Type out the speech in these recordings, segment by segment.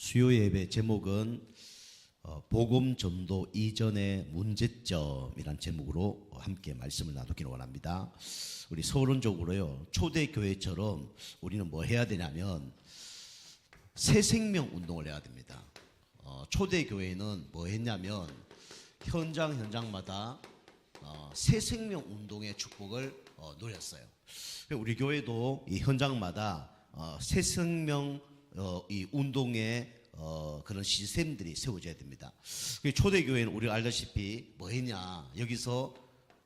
수요 예배 제목은 복음 전도 이전의 문제점이란 제목으로 함께 말씀을 나누기를 원합니다. 우리 서론적으로요, 초대교회처럼 우리는 뭐 해야 되냐면 새 생명 운동을 해야 됩니다. 초대교회는 뭐 했냐면 현장마다 새 생명 운동의 축복을 누렸어요. 우리 교회도 이 현장마다 새 생명 이 운동의 그런 시스템들이 세워져야 됩니다. 초대교회는 우리가 알다시피 뭐 했냐, 여기서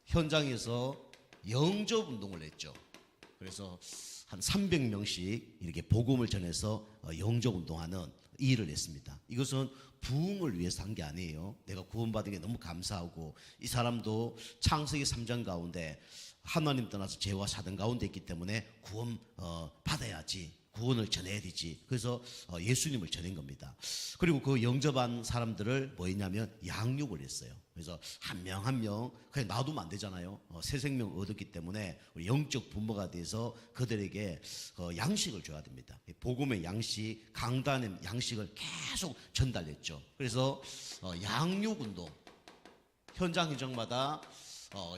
현장에서 영접 운동을 했죠. 그래서 한 300명씩 이렇게 복음을 전해서 영접 운동하는 이 일을 했습니다. 이것은 부흥을 위해서 한 게 아니에요. 내가 구원받은 게 너무 감사하고, 이 사람도 창세기 3장 가운데 하나님 떠나서 죄와 사단 가운데 있기 때문에 구원 받아야지, 구원을 전해야 되지. 그래서 예수님을 전한 겁니다. 그리고 그 영접한 사람들을 뭐 했냐면 양육을 했어요. 그래서 한 명 한 명 그냥 놔두면 안 되잖아요. 새 생명 얻었기 때문에 우리 영적 부모가 돼서 그들에게 양식을 줘야 됩니다. 복음의 양식, 강단의 양식을 계속 전달했죠. 그래서 양육운동, 현장마다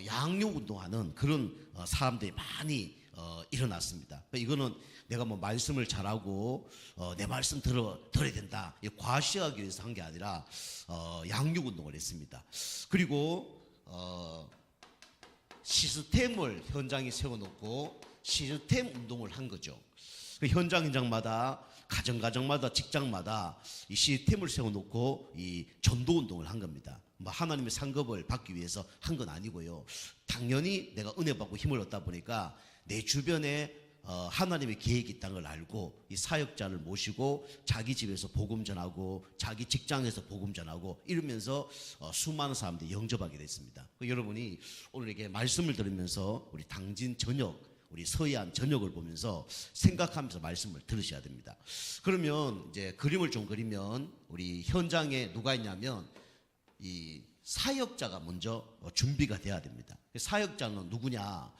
양육운동하는 그런 사람들이 많이 일어났습니다. 이거는 내가 뭐 말씀을 잘하고 내 말씀 들어야 된다, 과시하기 위해서 한 게 아니라 양육운동을 했습니다. 그리고 시스템을 현장에 세워놓고 시스템 운동을 한 거죠. 현장마다 가정마다 직장마다 이 시스템을 세워놓고 이 전도운동을 한 겁니다. 뭐 하나님의 상급을 받기 위해서 한 건 아니고요. 당연히 내가 은혜 받고 힘을 얻다 보니까 내 주변에 하나님의 계획이 있다는 걸 알고 이 사역자를 모시고 자기 집에서 복음 전하고 자기 직장에서 복음 전하고 이러면서 수많은 사람들이 영접하게 됐습니다. 여러분이 오늘 이렇게 말씀을 들으면서 우리 당진 저녁, 우리 서해안 저녁을 보면서 생각하면서 말씀을 들으셔야 됩니다. 그러면 이제 그림을 좀 그리면 우리 현장에 누가 있냐면 이 사역자가 먼저 준비가 돼야 됩니다. 사역자는 누구냐?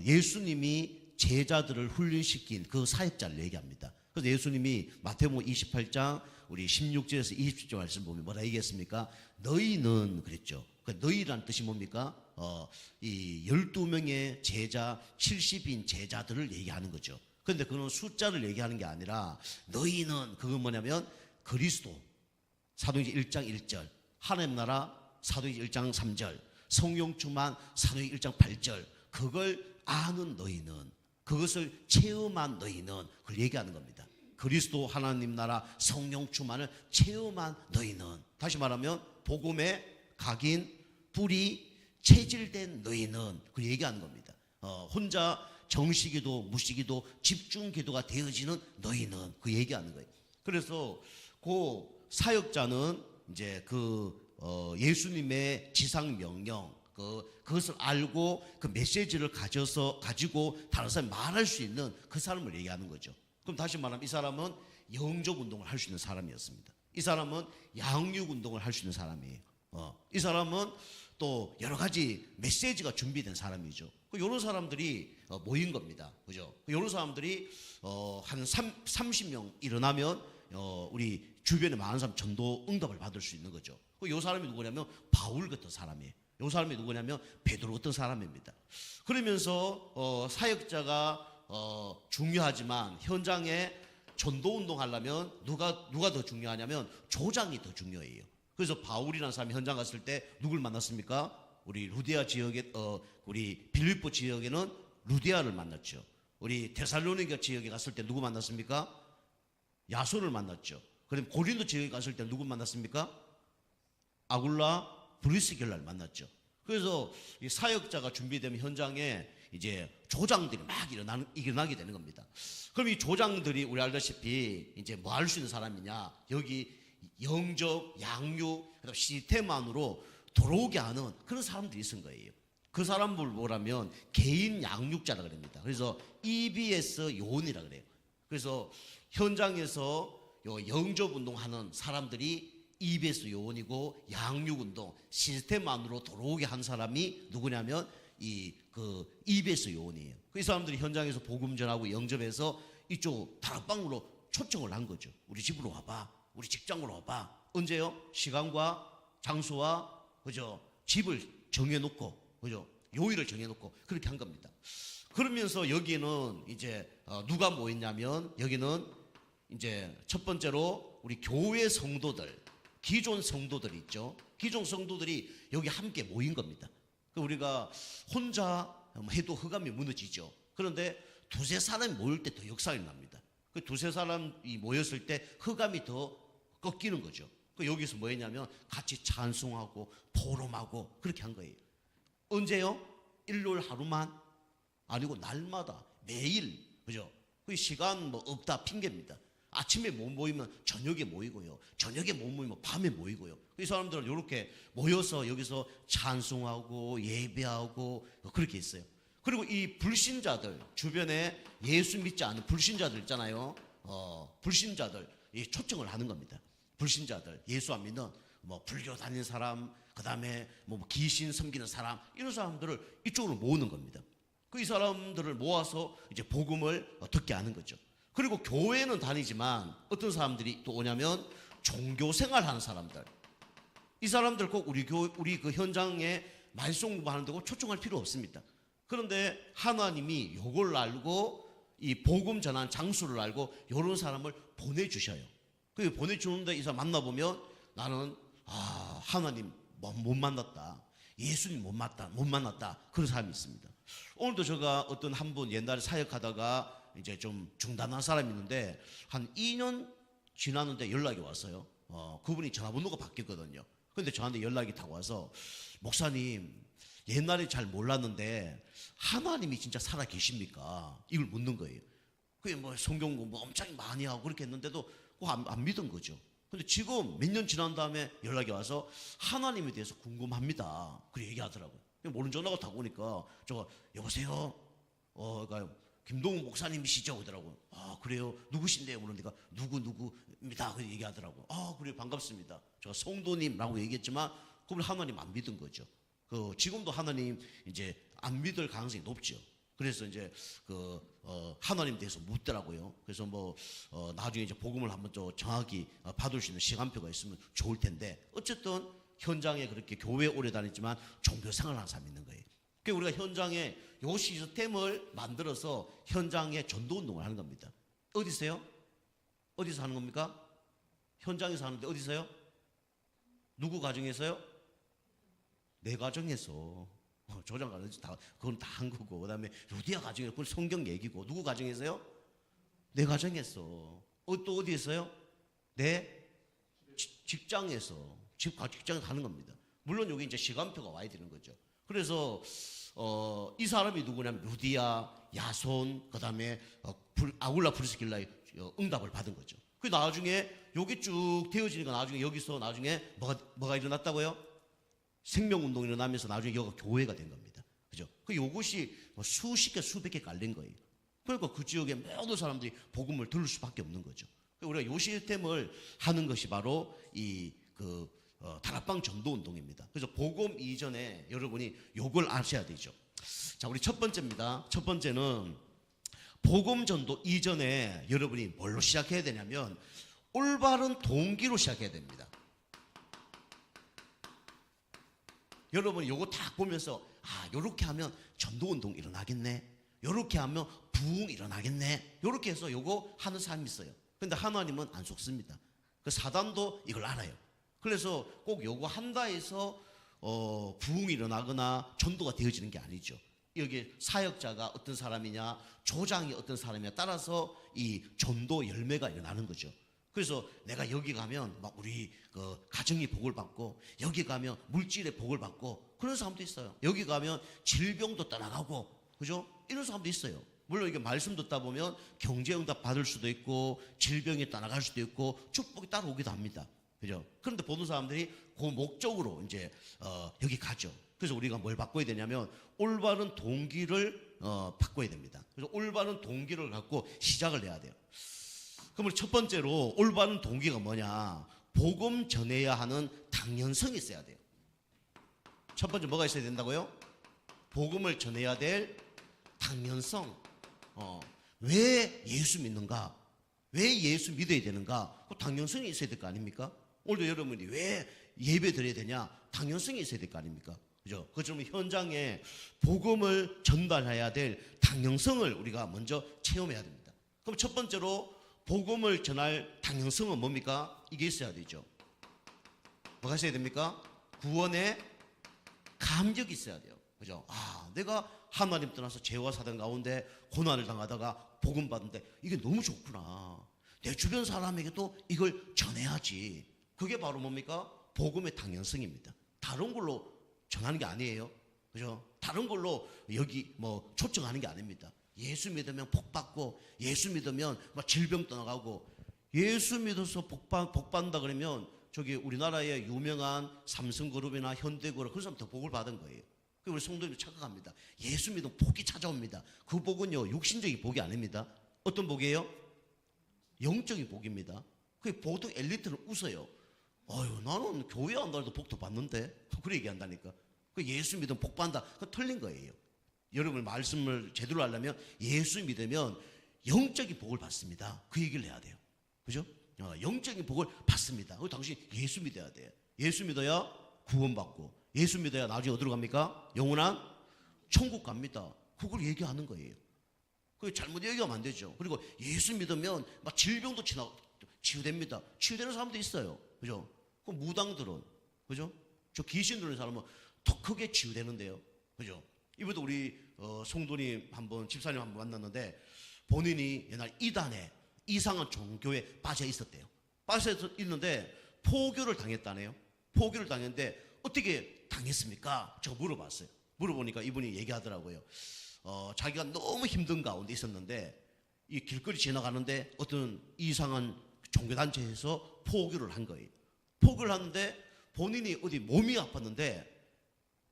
예수님이 제자들을 훈련시킨 그 사역자를 얘기합니다. 그래서 예수님이 마태복음 28장 우리 16절에서 27절 말씀 보면 뭐라 얘기했습니까? 너희는 그랬죠. 너희란 뜻이 뭡니까? 이 12명의 제자, 70인 제자들을 얘기하는 거죠. 그런데 그건 숫자를 얘기하는 게 아니라 너희는 그건 뭐냐면 그리스도, 사도행전 1장 1절, 하나님 나라 사도행전 1장 3절, 성령 충만 사도행전 1장 8절, 그걸 아는 너희는, 그것을 체험한 너희는, 그걸 얘기하는 겁니다. 그리스도, 하나님 나라, 성령 충만을 체험한 너희는, 다시 말하면 복음의 각인, 뿌리, 체질된 너희는, 그걸 얘기하는 겁니다. 혼자 정시기도, 무시기도, 집중기도가 되어지는 너희는, 그 얘기하는 거예요. 그래서 그 사역자는 이제 예수님의 지상 명령, 그것을 알고 그 메시지를 가지고 다른 사람이 말할 수 있는 그 사람을 얘기하는 거죠. 그럼 다시 말하면 이 사람은 영접 운동을 할 수 있는 사람이었습니다. 이 사람은 양육 운동을 할 수 있는 사람이에요. 이 사람은 또 여러 가지 메시지가 준비된 사람이죠. 이런 사람들이 모인 겁니다. 그죠? 이런 사람들이 한 30명 일어나면 우리 주변에 많은 사람 전도 응답을 받을 수 있는 거죠. 이 사람이 누구냐면 바울 같은 사람이에요. 이 사람이 누구냐면 베드로 같은 사람입니다. 그러면서 사역자가 중요하지만 현장에 전도운동 하려면 누가 더 중요하냐면 조장이 더 중요해요. 그래서 바울이라는 사람이 현장 갔을 때 누굴 만났습니까? 우리 루디아 지역에 우리 빌립보 지역에는 루디아를 만났죠. 우리 데살로니가 지역에 갔을 때 누구 만났습니까? 야손을 만났죠. 그럼 고린도 지역에 갔을 때 누구 만났습니까? 아굴라, 브리스길라를 만났죠. 그래서 이 사역자가 준비되면 현장에 이제 조장들이 막 일어나게 되는 겁니다. 그럼 이 조장들이 우리 알다시피 이제 뭐 할 수 있는 사람이냐? 여기 영접, 양육, 그다음 시스템 안으로 들어오게 하는 그런 사람들이 있은 거예요. 그 사람을 뭐라면 개인 양육자라 그럽니다. 그래서 EBS 요원이라 그래요. 그래서 현장에서 영접 운동하는 사람들이 EBS 요원이고, 양육운동 시스템 안으로 들어오게 한 사람이 누구냐면 EBS 요원이에요. 이 사람들이 현장에서 복음 전하고 영접해서 이쪽 다락방으로 초청을 한 거죠. 우리 집으로 와봐. 우리 직장으로 와봐. 언제요? 시간과 장소와 그죠? 집을 정해놓고 그죠? 요일을 정해놓고 그렇게 한 겁니다. 그러면서 여기는 이제 누가 모였냐면 여기는 이제 첫 번째로 우리 교회 성도들, 기존 성도들 있죠. 기존 성도들이 여기 함께 모인 겁니다. 우리가 혼자 해도 흑암이 무너지죠. 그런데 두세 사람이 모일 때 더 역사가 납니다. 그 두세 사람이 모였을 때 흑암이 더 꺾이는 거죠. 여기서 뭐 했냐면 같이 찬송하고 포럼하고 그렇게 한 거예요. 언제요? 일요일 하루만? 아니고 날마다 매일. 그죠? 그 시간 뭐 없다 핑계입니다. 아침에 못 모이면 저녁에 모이고요. 저녁에 못 모이면 밤에 모이고요. 이 사람들은 이렇게 모여서 여기서 찬송하고 예배하고 그렇게 있어요. 그리고 이 불신자들, 주변에 예수 믿지 않는 불신자들 있잖아요. 불신자들 초청을 하는 겁니다. 불신자들, 예수 안 믿는 뭐 불교 다니는 사람, 그 다음에 뭐 귀신 섬기는 사람, 이런 사람들을 이쪽으로 모으는 겁니다. 이 사람들을 모아서 이제 복음을 듣게 하는 거죠. 그리고 교회는 다니지만 어떤 사람들이 또 오냐면 종교 생활하는 사람들. 이 사람들 꼭 우리 그 현장에 말씀 공부하는다고 초청할 필요 없습니다. 그런데 하나님이 요걸 알고 이 복음 전한 장수를 알고 이런 사람을 보내주셔요. 그 보내주는데 이 사람 만나보면 나는 하나님 못 만났다. 예수님 못 만났다. 그런 사람이 있습니다. 오늘도 제가 어떤 한 분 옛날에 사역하다가 이제 좀 중단한 사람이 있는데 한 2년 지났는데 연락이 왔어요. 그분이 전화번호가 바뀌었거든요. 근데 저한테 연락이 딱 와서 목사님 옛날에 잘 몰랐는데 하나님이 진짜 살아 계십니까? 이걸 묻는 거예요. 그게 뭐 성경 공부 엄청 많이 하고 그렇게 했는데도 그거 안 믿은 거죠. 근데 지금 몇 년 지난 다음에 연락이 와서 하나님에 대해서 궁금합니다. 그렇게 얘기하더라고요. 모른 전화가 딱 오니까 제가 여보세요? 그러니까 김동훈 목사님이시죠? 그러더라고요. 그래요? 누구신데요? 그러니까 누구입니다. 그렇게 얘기하더라고요. 그래요. 반갑습니다. 제가 성도님이라고 얘기했지만 그걸 하나님 안 믿은 거죠. 지금도 하나님 이제 안 믿을 가능성이 높죠. 그래서 이제 하나님 대해서 묻더라고요. 그래서 나중에 이제 복음을 한번 또 정확히 받을 수 있는 시간표가 있으면 좋을 텐데 어쨌든 현장에 그렇게 교회에 오래 다녔지만 종교 생활하는 사람이 있는 거예요. 그러니까 우리가 현장에 요 시스템을 만들어서 현장에 전도 운동을 하는 겁니다. 어디서요? 어디서 하는 겁니까? 현장에서 하는데 어디서요? 누구 가정에서요? 내 가정에서. 조장 가정에서 그건 다 한 거고, 그 다음에 루디아 가정에서 그건 성경 얘기고, 누구 가정에서요? 내 가정에서. 또 어디에서요? 내 직장에서. 직장에서 하는 겁니다. 물론 여기 이제 시간표가 와야 되는 거죠. 그래서 이 사람이 누구냐면 루디아, 야손, 그 다음에 아굴라 프리스길라의 응답을 받은 거죠. 그 나중에 여기 쭉 되어지니까 나중에 여기서 나중에 뭐가 일어났다고요? 생명운동이 일어나면서 나중에 여기가 교회가 된 겁니다. 그죠? 요것이 수십 개, 수백 개 깔린 거예요. 그러니까 그 지역의 모든 사람들이 복음을 들을 수밖에 없는 거죠. 우리가 요 시스템을 하는 것이 바로 다락방 전도 운동입니다. 그래서 복음 이전에 여러분이 요걸 아셔야 되죠. 자, 우리 첫 번째입니다. 첫 번째는 복음 전도 이전에 여러분이 뭘로 시작해야 되냐면 올바른 동기로 시작해야 됩니다. 여러분이 요거 딱 보면서 요렇게 하면 전도 운동 일어나겠네. 요렇게 하면 부흥 일어나겠네. 요렇게 해서 요거 하는 사람이 있어요. 근데 하나님은 안 속습니다. 그 사단도 이걸 알아요. 그래서 꼭 요거 한다 해서 부흥이 일어나거나 전도가 되어지는 게 아니죠. 여기 사역자가 어떤 사람이냐, 조장이 어떤 사람이냐 따라서 이 전도 열매가 일어나는 거죠. 그래서 내가 여기 가면 막 우리 가정이 복을 받고, 여기 가면 물질의 복을 받고, 그런 사람도 있어요. 여기 가면 질병도 떠나가고, 그죠? 이런 사람도 있어요. 물론 이게 말씀 듣다 보면 경제응답 받을 수도 있고, 질병이 떠나갈 수도 있고, 축복이 따라오기도 합니다. 그죠? 그런데 보는 사람들이 그 목적으로 이제 여기 가죠. 그래서 우리가 뭘 바꿔야 되냐면 올바른 동기를 바꿔야 됩니다. 그래서 올바른 동기를 갖고 시작을 해야 돼요. 그럼 우리 첫 번째로 올바른 동기가 뭐냐? 복음 전해야 하는 당연성이 있어야 돼요. 첫 번째 뭐가 있어야 된다고요? 복음을 전해야 될 당연성. 왜 예수 믿는가? 왜 예수 믿어야 되는가? 그 당연성이 있어야 될 거 아닙니까? 오늘도 여러분이 왜 예배 드려야 되냐? 당연성이 있어야 될 거 아닙니까? 그죠? 그처럼 현장에 복음을 전달해야 될 당연성을 우리가 먼저 체험해야 됩니다. 그럼 첫 번째로 복음을 전할 당연성은 뭡니까? 이게 있어야 되죠. 뭐가 있어야 됩니까? 구원의 감격이 있어야 돼요. 그죠? 아, 내가 하나님 떠나서 죄와 사단 가운데 고난을 당하다가 복음 받는데 이게 너무 좋구나. 내 주변 사람에게도 이걸 전해야지. 그게 바로 뭡니까? 복음의 당연성입니다. 다른 걸로 전하는 게 아니에요. 그죠? 다른 걸로 여기 뭐 초청하는 게 아닙니다. 예수 믿으면 복 받고, 예수 믿으면 막 질병 떠나가고, 예수 믿어서 복 받는다 그러면 저기 우리나라의 유명한 삼성그룹이나 현대그룹 그런 사람 더 복을 받은 거예요. 그 우리 성도님들 착각합니다. 예수 믿으면 복이 찾아옵니다. 그 복은요 육신적인 복이 아닙니다. 어떤 복이에요? 영적인 복입니다. 그 보통 엘리트는 웃어요. 아유, 나는 교회 안 다녀도 복도 받는데. 그렇게 얘기한다니까. 그 예수 믿으면 복 받는다. 그거 틀린 거예요. 여러분 말씀을 제대로 하려면 예수 믿으면 영적인 복을 받습니다. 그 얘기를 해야 돼요. 그죠? 영적인 복을 받습니다. 그 당신 예수 믿어야 돼. 예수 믿어야 구원받고, 예수 믿어야 나중에 어디로 갑니까? 영원한 천국 갑니다. 그걸 얘기하는 거예요. 그 잘못 얘기하면 안 되죠. 그리고 예수 믿으면 막 질병도 치유됩니다. 치유되는 사람도 있어요. 그죠? 그 무당들은, 그죠? 저 귀신 들리는 사람은 더 크게 치유되는데요. 그죠? 이번에도 우리 성도님 한번, 집사님 한번 만났는데 본인이 옛날 이단에 이상한 종교에 빠져 있었대요. 빠져 있는데 포교를 당했다네요. 포교를 당했는데 어떻게 당했습니까? 제가 물어봤어요. 물어보니까 이분이 얘기하더라고요. 자기가 너무 힘든 가운데 있었는데 이 길거리 지나가는데 어떤 이상한 종교단체에서 포교를 한 거예요. 포교를 하는데 본인이 어디 몸이 아팠는데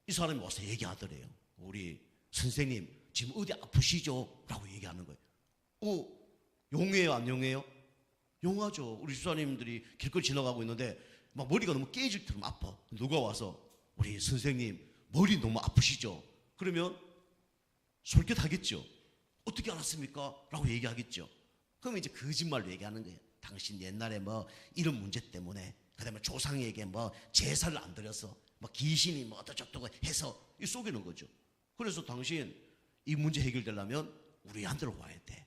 이 사람이 와서 얘기하더래요. 우리 선생님 지금 어디 아프시죠? 라고 얘기하는 거예요. 용해요 안 용해요? 용하죠. 우리 집사님들이 길거리 지나가고 있는데 막 머리가 너무 깨질 term 아파. 누가 와서 우리 선생님 머리 너무 아프시죠? 그러면 솔깃하겠죠. 어떻게 알았습니까? 라고 얘기하겠죠. 그러면 이제 거짓말로 얘기하는 거예요. 당신 옛날에 뭐 이런 문제 때문에, 그 다음에 조상에게 뭐 제사를 안 드려서 뭐 귀신이 뭐 어쩌고저쩌고 해서 이 속이는 거죠. 그래서 당신 이 문제 해결되려면 우리한테로 와야 돼.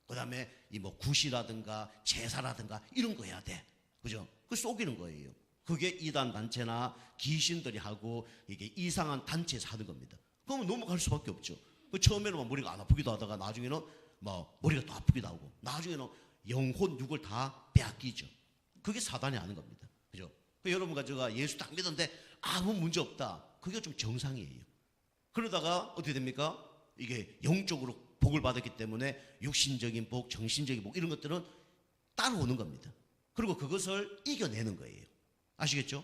그 다음에 이 뭐 굿이라든가 제사라든가 이런 거 해야 돼. 그죠? 그 속이는 거예요. 그게 이단 단체나 귀신들이 하고 이게 이상한 단체에서 하는 겁니다. 그러면 넘어갈 수밖에 없죠. 그 처음에는 막 머리가 안 아프기도 하다가 나중에는 뭐 머리가 또 아프기도 하고, 나중에는 영혼 육을 다 빼앗기죠. 그게 사단이 하는 겁니다. 그죠? 그 여러분과 제가 예수 딱 믿었는데 아무 문제 없다. 그게 좀 정상이에요. 그러다가 어떻게 됩니까? 이게 영적으로 복을 받았기 때문에 육신적인 복, 정신적인 복 이런 것들은 따라오는 겁니다. 그리고 그것을 이겨내는 거예요. 아시겠죠?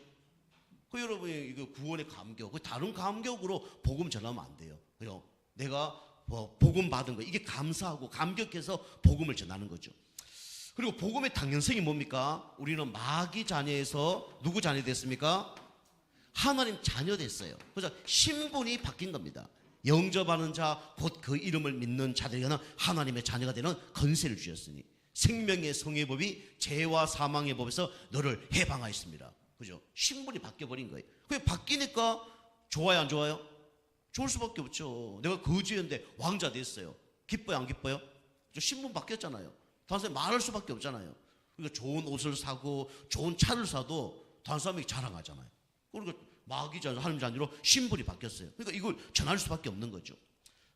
그 여러분이 이거 구원의 감격, 그 다른 감격으로 복음 전하면 안 돼요. 그죠? 내가 뭐 복음 받은 거 이게 감사하고 감격해서 복음을 전하는 거죠. 그리고 복음의 당연성이 뭡니까? 우리는 마귀 자녀에서 누구 자녀 됐습니까? 하나님 자녀 됐어요. 그래서 신분이 바뀐 겁니다. 영접하는 자, 곧 그 이름을 믿는 자들에게는 하나님의 자녀가 되는 권세를 주셨으니 생명의 성의 법이 죄와 사망의 법에서 너를 해방하였습니다. 그죠? 신분이 바뀌어버린 거예요. 그게 바뀌니까 좋아요 안 좋아요? 좋을 수밖에 없죠. 내가 거지였는데 왕자 됐어요. 기뻐요 안 기뻐요? 신분 바뀌었잖아요. 다른 사람이 말할 수밖에 없잖아요. 그러니까 좋은 옷을 사고 좋은 차를 사도 다른 사람이 자랑하잖아요. 그러니까 마귀자 하나님 자녀로 신분이 바뀌었어요. 그러니까 이걸 전할 수밖에 없는 거죠.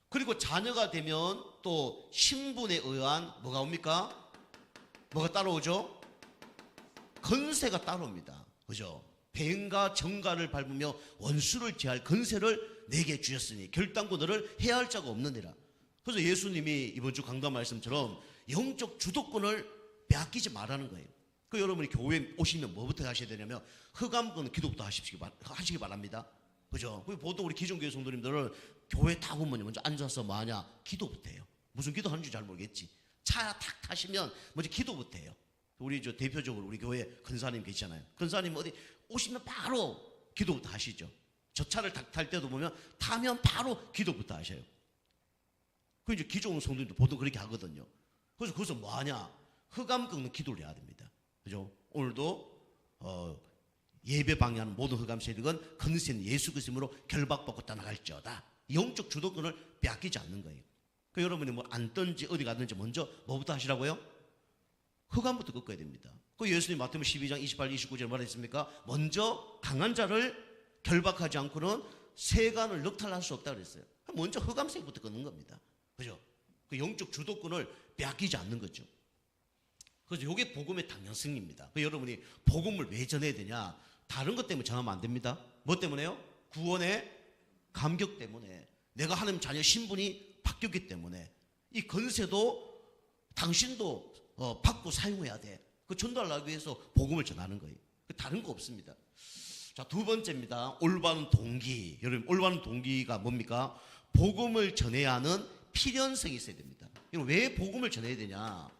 그리고 자녀가 되면 또 신분에 의한 뭐가 옵니까? 뭐가 따라오죠? 건세가 따라옵니다. 그죠? 뱀과 정갈을 밟으며 원수를 제할 건세를 내게 주셨으니 결단코 너를 해할 자가 없느니라. 그래서 예수님이 이번 주 강단 말씀처럼 영적 주도권을 빼앗기지 말라는 거예요. 그 여러분이 교회 오시면 뭐부터 하셔야 되냐면 흑암권 기도부터 하시기 바랍니다. 그죠? 보통 우리 기존교회 성도님들은 교회 딱 오면 먼저 앉아서 뭐하냐? 기도부터 해요. 무슨 기도 하는지 잘 모르겠지. 차 탁 타시면 먼저 기도부터 해요. 우리 저 대표적으로 우리 교회 근사님 계시잖아요. 근사님 어디 오시면 바로 기도부터 하시죠. 저 차를 탁 탈 때도 보면 타면 바로 기도부터 하셔요. 그 이제 기존 성도님도 보통 그렇게 하거든요. 그래서 거기서 뭐하냐? 흑암 꺾는 기도를 해야 됩니다. 그죠? 오늘도 예배 방해하는 모든 흑암 세력은 건세는 예수 그리스도로 결박받고 떠나갈지어다. 영적 주도권을 빼앗기지 않는 거예요. 그 여러분이 뭐 앉든지 어디 가든지 먼저 뭐부터 하시라고요? 흑암부터 꺾어야 됩니다. 그 예수님 마태복음 12장 28, 29절에 말했습니까? 먼저 강한 자를 결박하지 않고는 세간을 넉탈할 수 없다 그랬어요. 먼저 흑암색부터 끊는 겁니다. 그죠? 그 영적 주도권을 빼앗기지 않는 거죠. 그래서 이게 복음의 당연성입니다. 그 여러분이 복음을 왜 전해야 되냐? 다른 것 때문에 전하면 안 됩니다. 뭐 때문에요? 구원의 감격 때문에, 내가 하나님 자녀 신분이 바뀌었기 때문에, 이 건세도 당신도 받고 사용해야 돼. 그 전달하기 위해서 복음을 전하는 거예요. 다른 거 없습니다. 자, 두 번째입니다. 올바른 동기. 여러분, 올바른 동기가 뭡니까? 복음을 전해야 하는 필연성이 있어야 됩니다. 왜 복음을 전해야 되냐?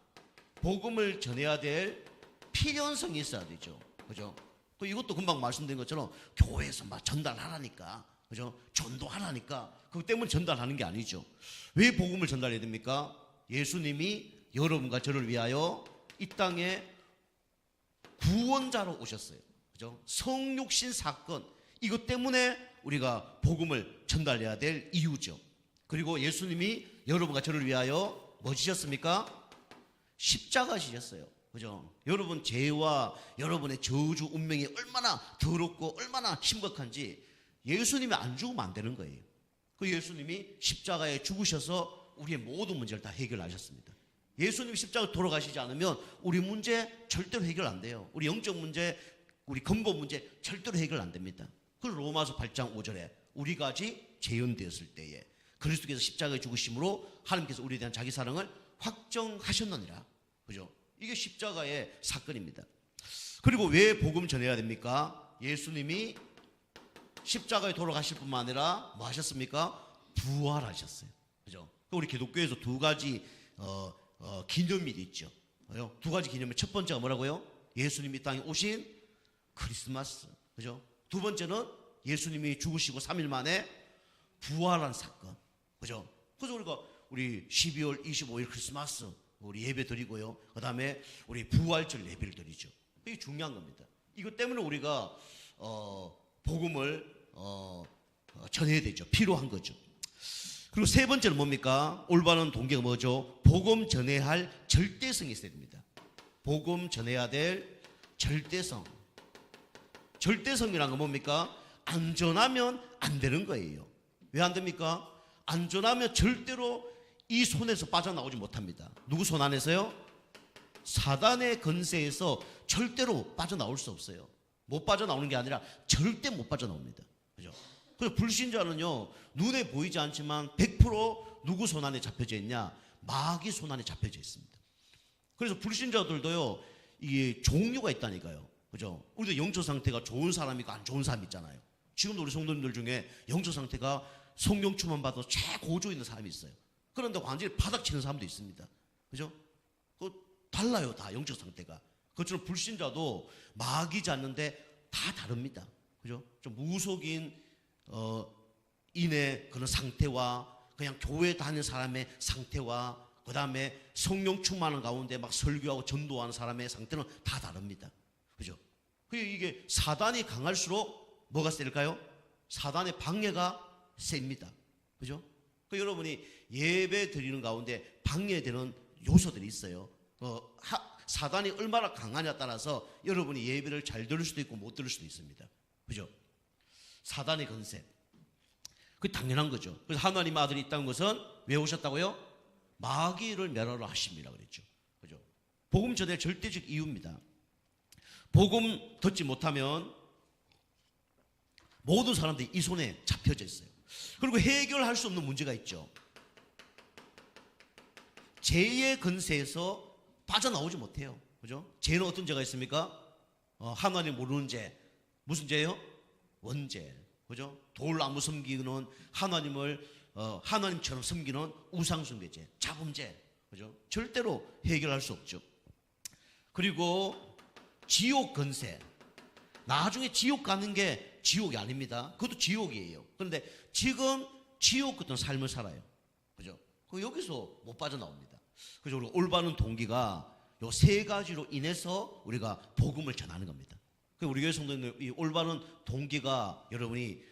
복음을 전해야 될 필연성이 있어야 되죠. 그죠? 또 이것도 금방 말씀드린 것처럼 교회에서 막 전달하라니까, 그죠? 전도하라니까, 그것 때문에 전달하는 게 아니죠. 왜 복음을 전달해야 됩니까? 예수님이 여러분과 저를 위하여 이 땅에 구원자로 오셨어요. 그죠? 성육신 사건, 이것 때문에 우리가 복음을 전달해야 될 이유죠. 그리고 예수님이 여러분과 저를 위하여 뭐 지셨습니까? 십자가 지셨어요. 그죠? 여러분 죄와 여러분의 저주 운명이 얼마나 더럽고 얼마나 심각한지 예수님이 안 죽으면 안 되는 거예요. 그 예수님이 십자가에 죽으셔서 우리의 모든 문제를 다 해결하셨습니다. 예수님이 십자가에 돌아가시지 않으면 우리 문제 절대로 해결 안 돼요. 우리 영적 문제, 우리 근본 문제 절대로 해결 안 됩니다. 그 로마서 8장 5절에 우리가 아직 재현되었을 때에 그리스도께서 십자가에 죽으심으로 하나님께서 우리에 대한 자기 사랑을 확정하셨느니라. 그죠? 이게 십자가의 사건입니다. 그리고 왜 복음 전해야 됩니까? 예수님이 십자가에 돌아가실 뿐만 아니라 뭐 하셨습니까? 부활하셨어요. 그죠? 우리 기독교에서 두 가지 기념일이 있죠. 두 가지 기념일. 첫 번째가 뭐라고요? 예수님이 땅에 오신 크리스마스. 그죠? 두 번째는 예수님이 죽으시고 3일 만에 부활한 사건. 그죠? 그래서 우리 12월 25일 크리스마스 우리 예배 드리고요. 그 다음에 우리 부활절 예배를 드리죠. 이게 중요한 겁니다. 이것 때문에 우리가 복음을 전해야 되죠. 필요한 거죠. 그리고 세 번째는 뭡니까? 올바른 동기가 뭐죠? 복음 전해야 할 절대성이 있어야 됩니다. 복음 전해야 될 절대성. 절대성이란 건 뭡니까? 안전하면 안 되는 거예요. 왜 안 됩니까? 안전하면 절대로 이 손에서 빠져나오지 못합니다. 누구 손 안에서요? 사단의 건세에서 절대로 빠져나올 수 없어요. 못 빠져나오는 게 아니라 절대 못 빠져나옵니다. 그죠? 그래서 불신자는요, 눈에 보이지 않지만 100% 누구 손 안에 잡혀져 있냐? 마귀 손 안에 잡혀져 있습니다. 그래서 불신자들도요, 이게 종류가 있다니까요. 그죠? 우리도 영적 상태가 좋은 사람이 있고 안 좋은 사람이 있잖아요. 지금도 우리 성도님들 중에 영적 상태가 성령 충만 받아서 최고조 있는 사람이 있어요. 그런데 완전히 바닥치는 사람도 있습니다. 그죠? 달라요, 다 영적 상태가. 그것처럼 불신자도 마귀 잡는데 다 다릅니다. 그죠? 좀 무속인 인의 그런 상태와 그냥 교회 다니는 사람의 상태와 그 다음에 성령 충만한 가운데 막 설교하고 전도하는 사람의 상태는 다 다릅니다. 그죠? 이게 사단이 강할수록 뭐가 셀까요? 사단의 방해가 셉니다. 그죠? 여러분이 예배 드리는 가운데 방해되는 요소들이 있어요. 사단이 얼마나 강하냐에 따라서 여러분이 예배를 잘 들을 수도 있고 못 들을 수도 있습니다. 그죠? 사단의 건세. 그게 당연한 거죠. 그래서 하나님 아들이 있다는 것은 왜 오셨다고요? 마귀를 멸하러 하십니다. 그랬죠. 그죠? 복음 전의 절대적 이유입니다. 복음 듣지 못하면 모든 사람들이 이 손에 잡혀져 있어요. 그리고 해결할 수 없는 문제가 있죠. 죄의 건세에서 빠져나오지 못해요. 그죠? 죄는 어떤 죄가 있습니까? 하나님 모르는 죄. 무슨 죄요? 원죄. 그죠? 돌나무 섬기는 하나님을 하나님처럼 섬기는 우상숭배죄, 자범죄. 그죠? 절대로 해결할 수 없죠. 그리고 지옥 건세. 나중에 지옥 가는 게 지옥이 아닙니다. 그것도 지옥이에요. 그런데 지금 지옥 같은 삶을 살아요. 그죠? 여기서 못 빠져나옵니다. 그래서 우리 올바른 동기가 요 세 가지로 인해서 우리가 복음을 전하는 겁니다. 우리 교회 성도님들 이 올바른 동기가 여러분이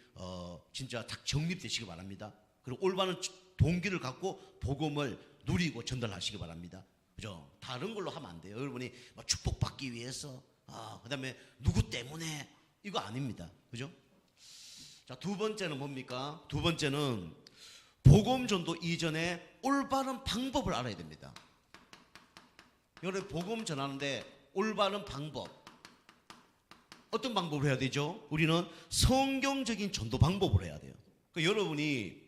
진짜 딱 정립되시기 바랍니다. 그리고 올바른 동기를 갖고 복음을 누리고 전달하시기 바랍니다. 그죠? 다른 걸로 하면 안 돼요. 여러분이 축복받기 위해서 그다음에 누구 때문에 이거 아닙니다. 그죠? 자, 두 번째는 뭡니까? 두 번째는 복음 전도 이전에 올바른 방법을 알아야 됩니다. 여러분 복음 전하는데 올바른 방법 어떤 방법을 해야 되죠? 우리는 성경적인 전도 방법을 해야 돼요. 그러니까 여러분이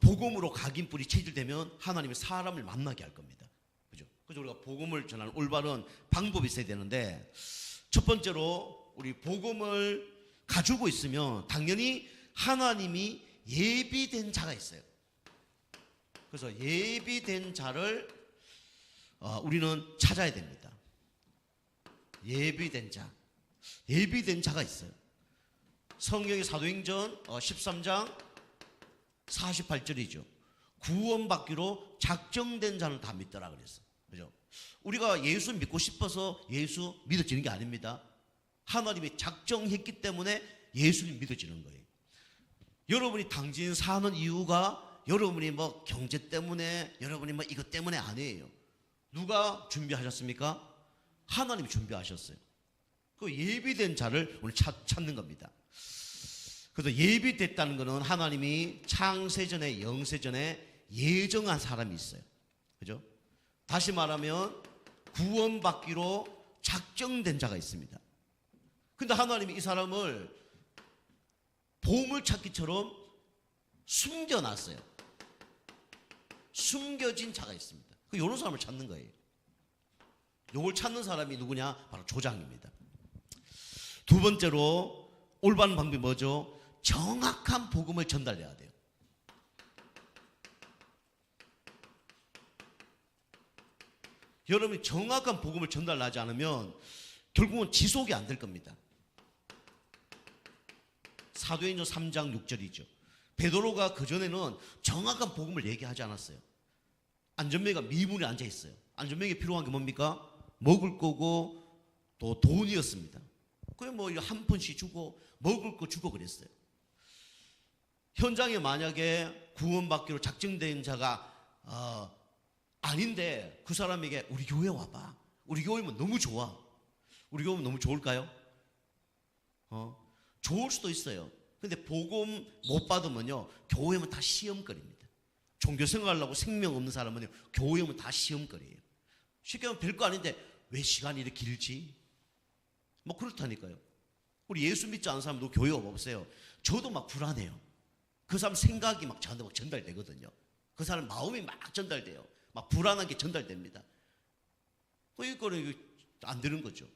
복음으로 각인뿔이 체질되면 하나님이 사람을 만나게 할 겁니다. 그죠? 그래서 우리가 복음을 전하는 올바른 방법이 있어야 되는데 첫 번째로 우리 복음을 가지고 있으면 당연히 하나님이 예비된 자가 있어요. 그래서 예비된 자를 우리는 찾아야 됩니다. 예비된 자가 있어요. 성경의 사도행전 13장 48절이죠. 구원받기로 작정된 자는 다 믿더라 그랬어. 그죠? 우리가 예수 믿고 싶어서 예수 믿어지는 게 아닙니다. 하나님이 작정했기 때문에 예수님 믿어지는 거예요. 여러분이 당진 사는 이유가 여러분이 뭐 경제 때문에 여러분이 뭐 이것 때문에 아니에요. 누가 준비하셨습니까? 하나님이 준비하셨어요. 그 예비된 자를 오늘 찾는 겁니다. 그래서 예비됐다는 것은 하나님이 창세전에 영세전에 예정한 사람이 있어요. 그죠? 다시 말하면 구원받기로 작정된 자가 있습니다. 근데 하나님이 이 사람을 보물찾기처럼 숨겨놨어요. 숨겨진 자가 있습니다. 이런 사람을 찾는 거예요. 이걸 찾는 사람이 누구냐? 바로 조장입니다. 두 번째로 올바른 방법이 뭐죠? 정확한 복음을 전달해야 돼요. 여러분이 정확한 복음을 전달하지 않으면 결국은 지속이 안 될 겁니다. 사도행전 3장 6절이죠. 베드로가 그전에는 정확한 복음을 얘기하지 않았어요. 안전뱅이가 미문에 앉아 있어요. 안전뱅이에 필요한 게 뭡니까? 먹을 거고 또 돈이었습니다. 그냥 뭐 한 푼씩 주고 먹을 거 주고 그랬어요. 현장에 만약에 구원받기로 작정된 자가 아닌데 그 사람에게 우리 교회 와봐. 우리 교회면 너무 좋아. 우리 교회면 너무 좋을까요? 좋을 수도 있어요. 근데 복음 못 받으면요 교회면 다 시험거리입니다. 종교 생활하려고 생명 없는 사람은요 교회 오면 다 시험거리예요. 쉽게 하면 별거 아닌데 왜 시간이 이렇게 길지? 뭐 그렇다니까요. 우리 예수 믿지 않는 사람도 교회 와보세요. 저도 막 불안해요. 그 사람 생각이 막 저한테 막 전달되거든요. 그 사람 마음이 막 전달돼요. 막 불안한 게 전달됩니다. 이거는 안 되는 거죠.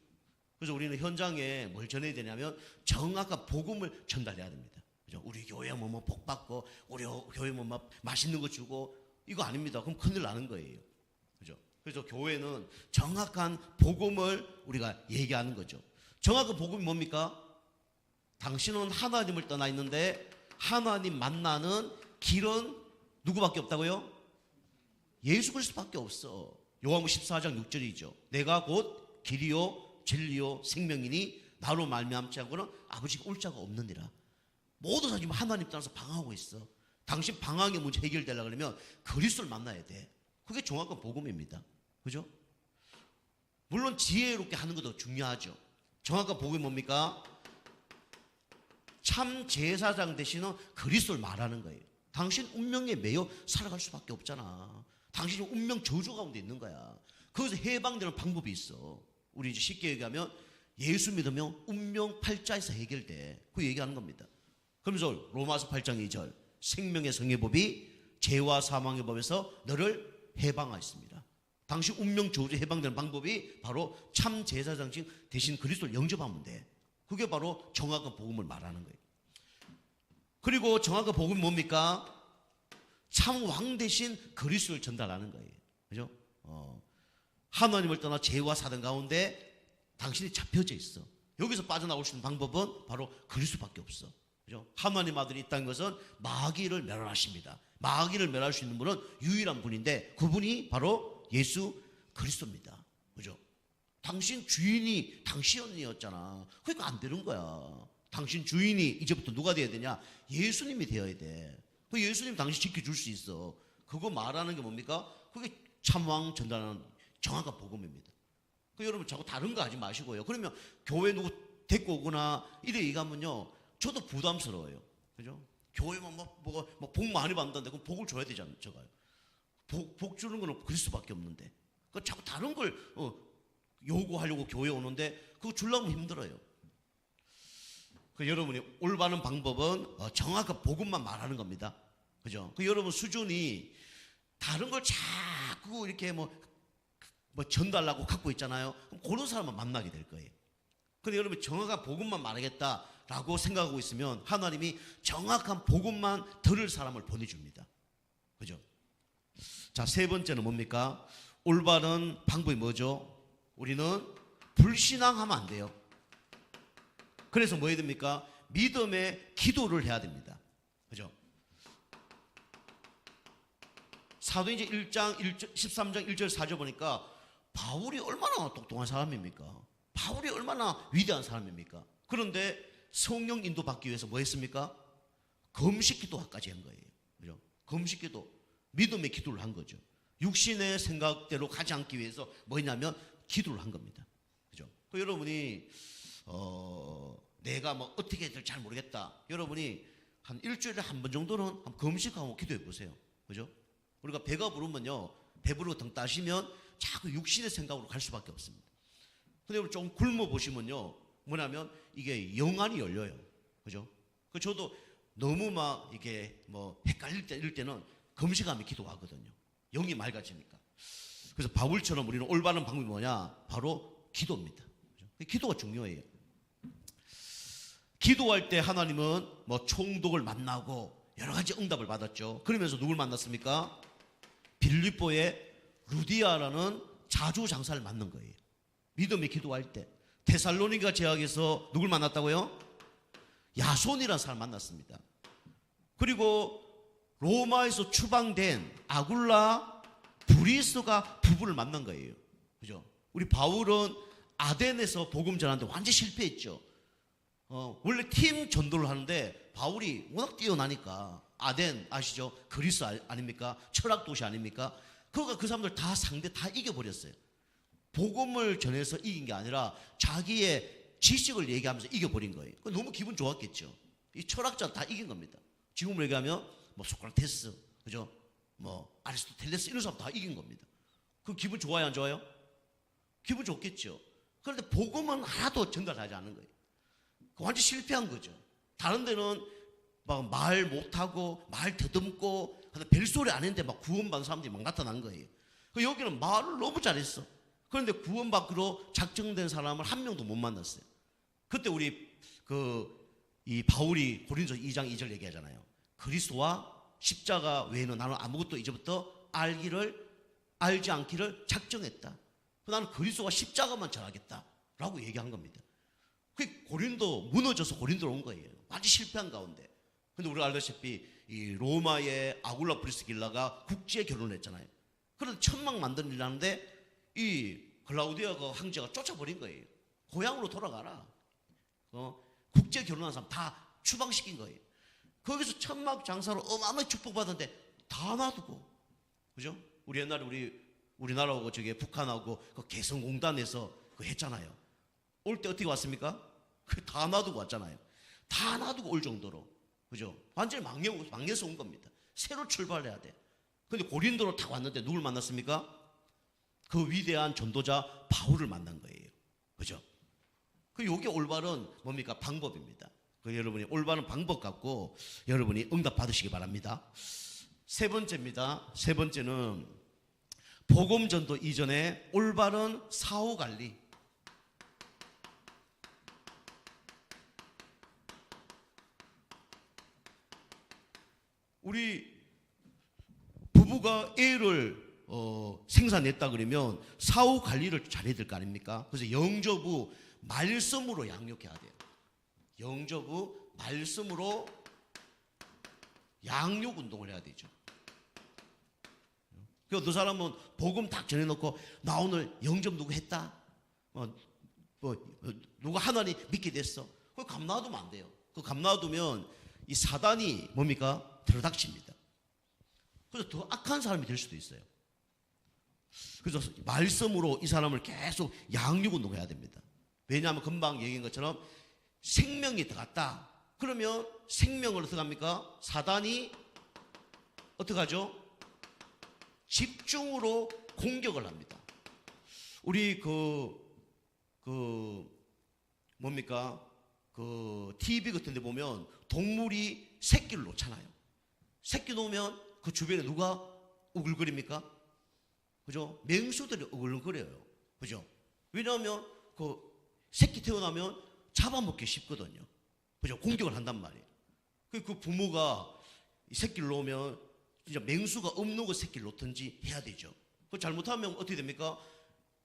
그래서 우리는 현장에 뭘 전해야 되냐면 정확한 복음을 전달해야 됩니다. 그죠? 우리 교회 뭐 복 받고 우리 교회 뭐 맛있는 거 주고 이거 아닙니다. 그럼 큰일 나는 거예요. 그죠? 그래서 교회는 정확한 복음을 우리가 얘기하는 거죠. 정확한 복음이 뭡니까? 당신은 하나님을 떠나 있는데 하나님 만나는 길은 누구밖에 없다고요? 예수 그리스도밖에 없어. 요한복음 14장 6절이죠. 내가 곧 길이요 진리요 생명이니 나로 말미암지 않고는 아버지가 올 자가 없느니라. 모든 사람이 하나님 따라서 방황하고 있어. 당신 방황의 문제 해결되려고 그러면 그리스도를 만나야 돼. 그게 정확한 복음입니다. 그죠? 물론 지혜롭게 하는 것도 중요하죠. 정확한 복음이 뭡니까? 참 제사장 되시는 그리스도를 말하는 거예요. 당신 운명에 매여 살아갈 수밖에 없잖아. 당신이 운명 저주 가운데 있는 거야. 거기서 해방되는 방법이 있어. 우리 이제 쉽게 얘기하면 예수 믿으면 운명 팔자에서 해결돼. 그 얘기하는 겁니다. 그러면서 로마서 8장 2절 생명의 성의법이 죄와 사망의 법에서 너를 해방하였습니다. 당신 운명 저주 해방되는 방법이 바로 참 제사장 대신 그리스도를 영접하면 돼. 그게 바로 정확한 복음을 말하는 거예요. 그리고 정확한 복음이 뭡니까? 참 왕 대신 그리스도를 전달하는 거예요. 그죠? 하나님을 떠나 죄와 사단 가운데 당신이 잡혀져 있어. 여기서 빠져나올 수 있는 방법은 바로 그리스도밖에 없어. 그죠? 하나님 아들이 있다는 것은 마귀를 멸하십니다. 마귀를 멸할 수 있는 분은 유일한 분인데 그분이 바로 예수 그리스도입니다. 그죠? 당신 주인이 당신이었잖아. 그러니까 안 되는 거야. 당신 주인이 이제부터 누가 돼야 되냐? 예수님이 되어야 돼. 그 예수님 당신 지켜줄 수 있어. 그거 말하는 게 뭡니까? 그게 참왕 전달하는 정확한 복음입니다. 그 여러분 자꾸 다른 거 하지 마시고요. 그러면 교회 누구 데리고 오거나 이래 얘기하면요, 저도 부담스러워요. 그죠? 교회만 복 많이 받는다는데 그럼 복을 줘야 되잖아요. 제가요. 복 주는 거는 그리스도밖에 없는데. 그 자꾸 다른 걸 요구하려고 교회 오는데 그거 주려면 힘들어요. 그 여러분이 올바른 방법은 정확한 복음만 말하는 겁니다. 그죠? 그 여러분 수준이 다른 걸 자꾸 이렇게 뭐 전달하고 갖고 있잖아요. 그럼 그런 사람만 만나게 될 거예요. 근데 여러분 정확한 복음만 말하겠다라고 생각하고 있으면 하나님이 정확한 복음만 들을 사람을 보내줍니다. 그죠? 자, 세 번째는 뭡니까? 올바른 방법이 뭐죠? 우리는 불신앙하면 안 돼요. 그래서 뭐 해야 됩니까? 믿음의 기도를 해야 됩니다. 그죠? 사도행전 1장 13장 1절 4절 보니까 바울이 얼마나 똑똑한 사람입니까? 바울이 얼마나 위대한 사람입니까? 그런데 성령 인도 받기 위해서 뭐 했습니까? 금식 기도까지 한 거예요. 그죠? 금식 기도, 믿음의 기도를 한 거죠. 육신의 생각대로 가지 않기 위해서 뭐냐면 기도를 한 겁니다. 그죠? 그 여러분이 내가 뭐 어떻게 될지 잘 모르겠다. 여러분이 한 일주일에 한 번 정도는 한번 금식하고 기도해 보세요. 그죠? 우리가 배가 부르면요, 배부르고 등 따시면 자꾸 육신의 생각으로 갈 수밖에 없습니다. 근데 우리 좀 굶어 보시면요, 뭐냐면 이게 영안이 열려요. 그죠? 그 저도 너무 막 이게 뭐 헷갈릴 때 이럴 때는 금식하며 기도하거든요. 영이 맑아지니까. 그래서 바울처럼 우리는 올바른 방법이 뭐냐? 바로 기도입니다. 그죠? 기도가 중요해요. 기도할 때 하나님은 뭐 총독을 만나고 여러 가지 응답을 받았죠. 그러면서 누굴 만났습니까? 빌립보의 루디아라는 자주장사를 만난 거예요. 믿음의 기도할 때. 데살로니가 제약에서 누굴 만났다고요? 야손이라는 사람을 만났습니다. 그리고 로마에서 추방된 아굴라 브리스가 부부를 만난 거예요. 그죠? 우리 바울은 아덴에서 복음 전하는데 완전 실패했죠. 원래 팀 전도를 하는데 바울이 워낙 뛰어나니까 아덴 아시죠? 그리스 아닙니까? 철학 도시 아닙니까? 그러니까 그 사람들 다 상대 다 이겨버렸어요. 복음을 전해서 이긴 게 아니라 자기의 지식을 얘기하면서 이겨버린 거예요. 너무 기분 좋았겠죠. 이 철학자 다 이긴 겁니다. 지금으로 얘기하면 뭐 소크라테스, 그죠? 뭐 아리스토텔레스 이런 사람 다 이긴 겁니다. 그 기분 좋아요, 안 좋아요? 기분 좋겠죠. 그런데 복음은 하나도 전달하지 않는 거예요. 완전 실패한 거죠. 다른 데는 막 말 못하고 말 더듬고 별소리 안 했는데 막 구원받은 사람들이 막 나타난 거예요. 여기는 말을 너무 잘했어. 그런데 구원받기로 작정된 사람을 한 명도 못 만났어요. 그때 우리 이 바울이 고린도서 2장 2절 얘기하잖아요. 그리스도와 십자가 외에는 나는 아무것도 이제부터 알지 않기를 작정했다. 나는 그리스도와 십자가만 전하겠다라고 얘기한 겁니다. 그 고린도 무너져서 고린도로 온 거예요. 완전 실패한 가운데. 근데 우리가 알다시피 이 로마의 아굴라 프리스길라가 국제 결혼을 했잖아요. 그런데 천막 만드는 일 하는데 이 클라우디아가 황제가 쫓아버린 거예요. 고향으로 돌아가라. 국제 결혼한 사람 다 추방시킨 거예요. 거기서 천막 장사로 어마어마하게 축복받았는데 다 놔두고, 그죠? 우리 옛날에 우리나라하고 북한하고 그 개성공단에서 했잖아요. 올 때 어떻게 왔습니까? 다 놔두고 왔잖아요. 다 놔두고 올 정도로, 그죠? 완전히 망해서 온 겁니다. 새로 출발해야 돼. 근데 고린도로 딱 왔는데 누굴 만났습니까? 그 위대한 전도자 바울을 만난 거예요. 그죠? 요게 올바른 뭡니까? 방법입니다. 여러분이 올바른 방법 갖고 여러분이 응답 받으시기 바랍니다. 세 번째입니다. 세 번째는 복음 전도 이전에 올바른 사후 관리. 우리 부부가 애를 생산했다 그러면 사후 관리를 잘해야 될 거 아닙니까? 그래서 영접 후 말씀으로 양육해야 돼요. 영접 후 말씀으로 양육 운동을 해야 되죠. 그 사람은 복음 딱 전해놓고 나 오늘 영접 누구 했다? 누가 하나님 믿게 됐어? 그거 감놔두면 안 돼요. 그 감놔두면 이 사단이 뭡니까? 들어닥칩니다. 그래서 더 악한 사람이 될 수도 있어요. 그래서 말씀으로 이 사람을 계속 양육 운동해야 됩니다. 왜냐하면 금방 얘기한 것처럼 생명이 들어갔다. 그러면 생명을 어떻게 합니까? 사단이 어떻게 하죠? 집중으로 공격을 합니다. 우리 뭡니까? TV 같은 데 보면 동물이 새끼를 놓잖아요. 새끼 놓으면 그 주변에 누가 우글거립니까? 그죠? 맹수들이 우글거려요. 그죠? 왜냐하면 그 새끼 태어나면 잡아먹기 쉽거든요. 그죠? 공격을 한단 말이에요. 그 부모가 이 새끼를 놓으면 진짜 맹수가 없는 거 새끼를 놓든지 해야 되죠. 그 잘못하면 어떻게 됩니까?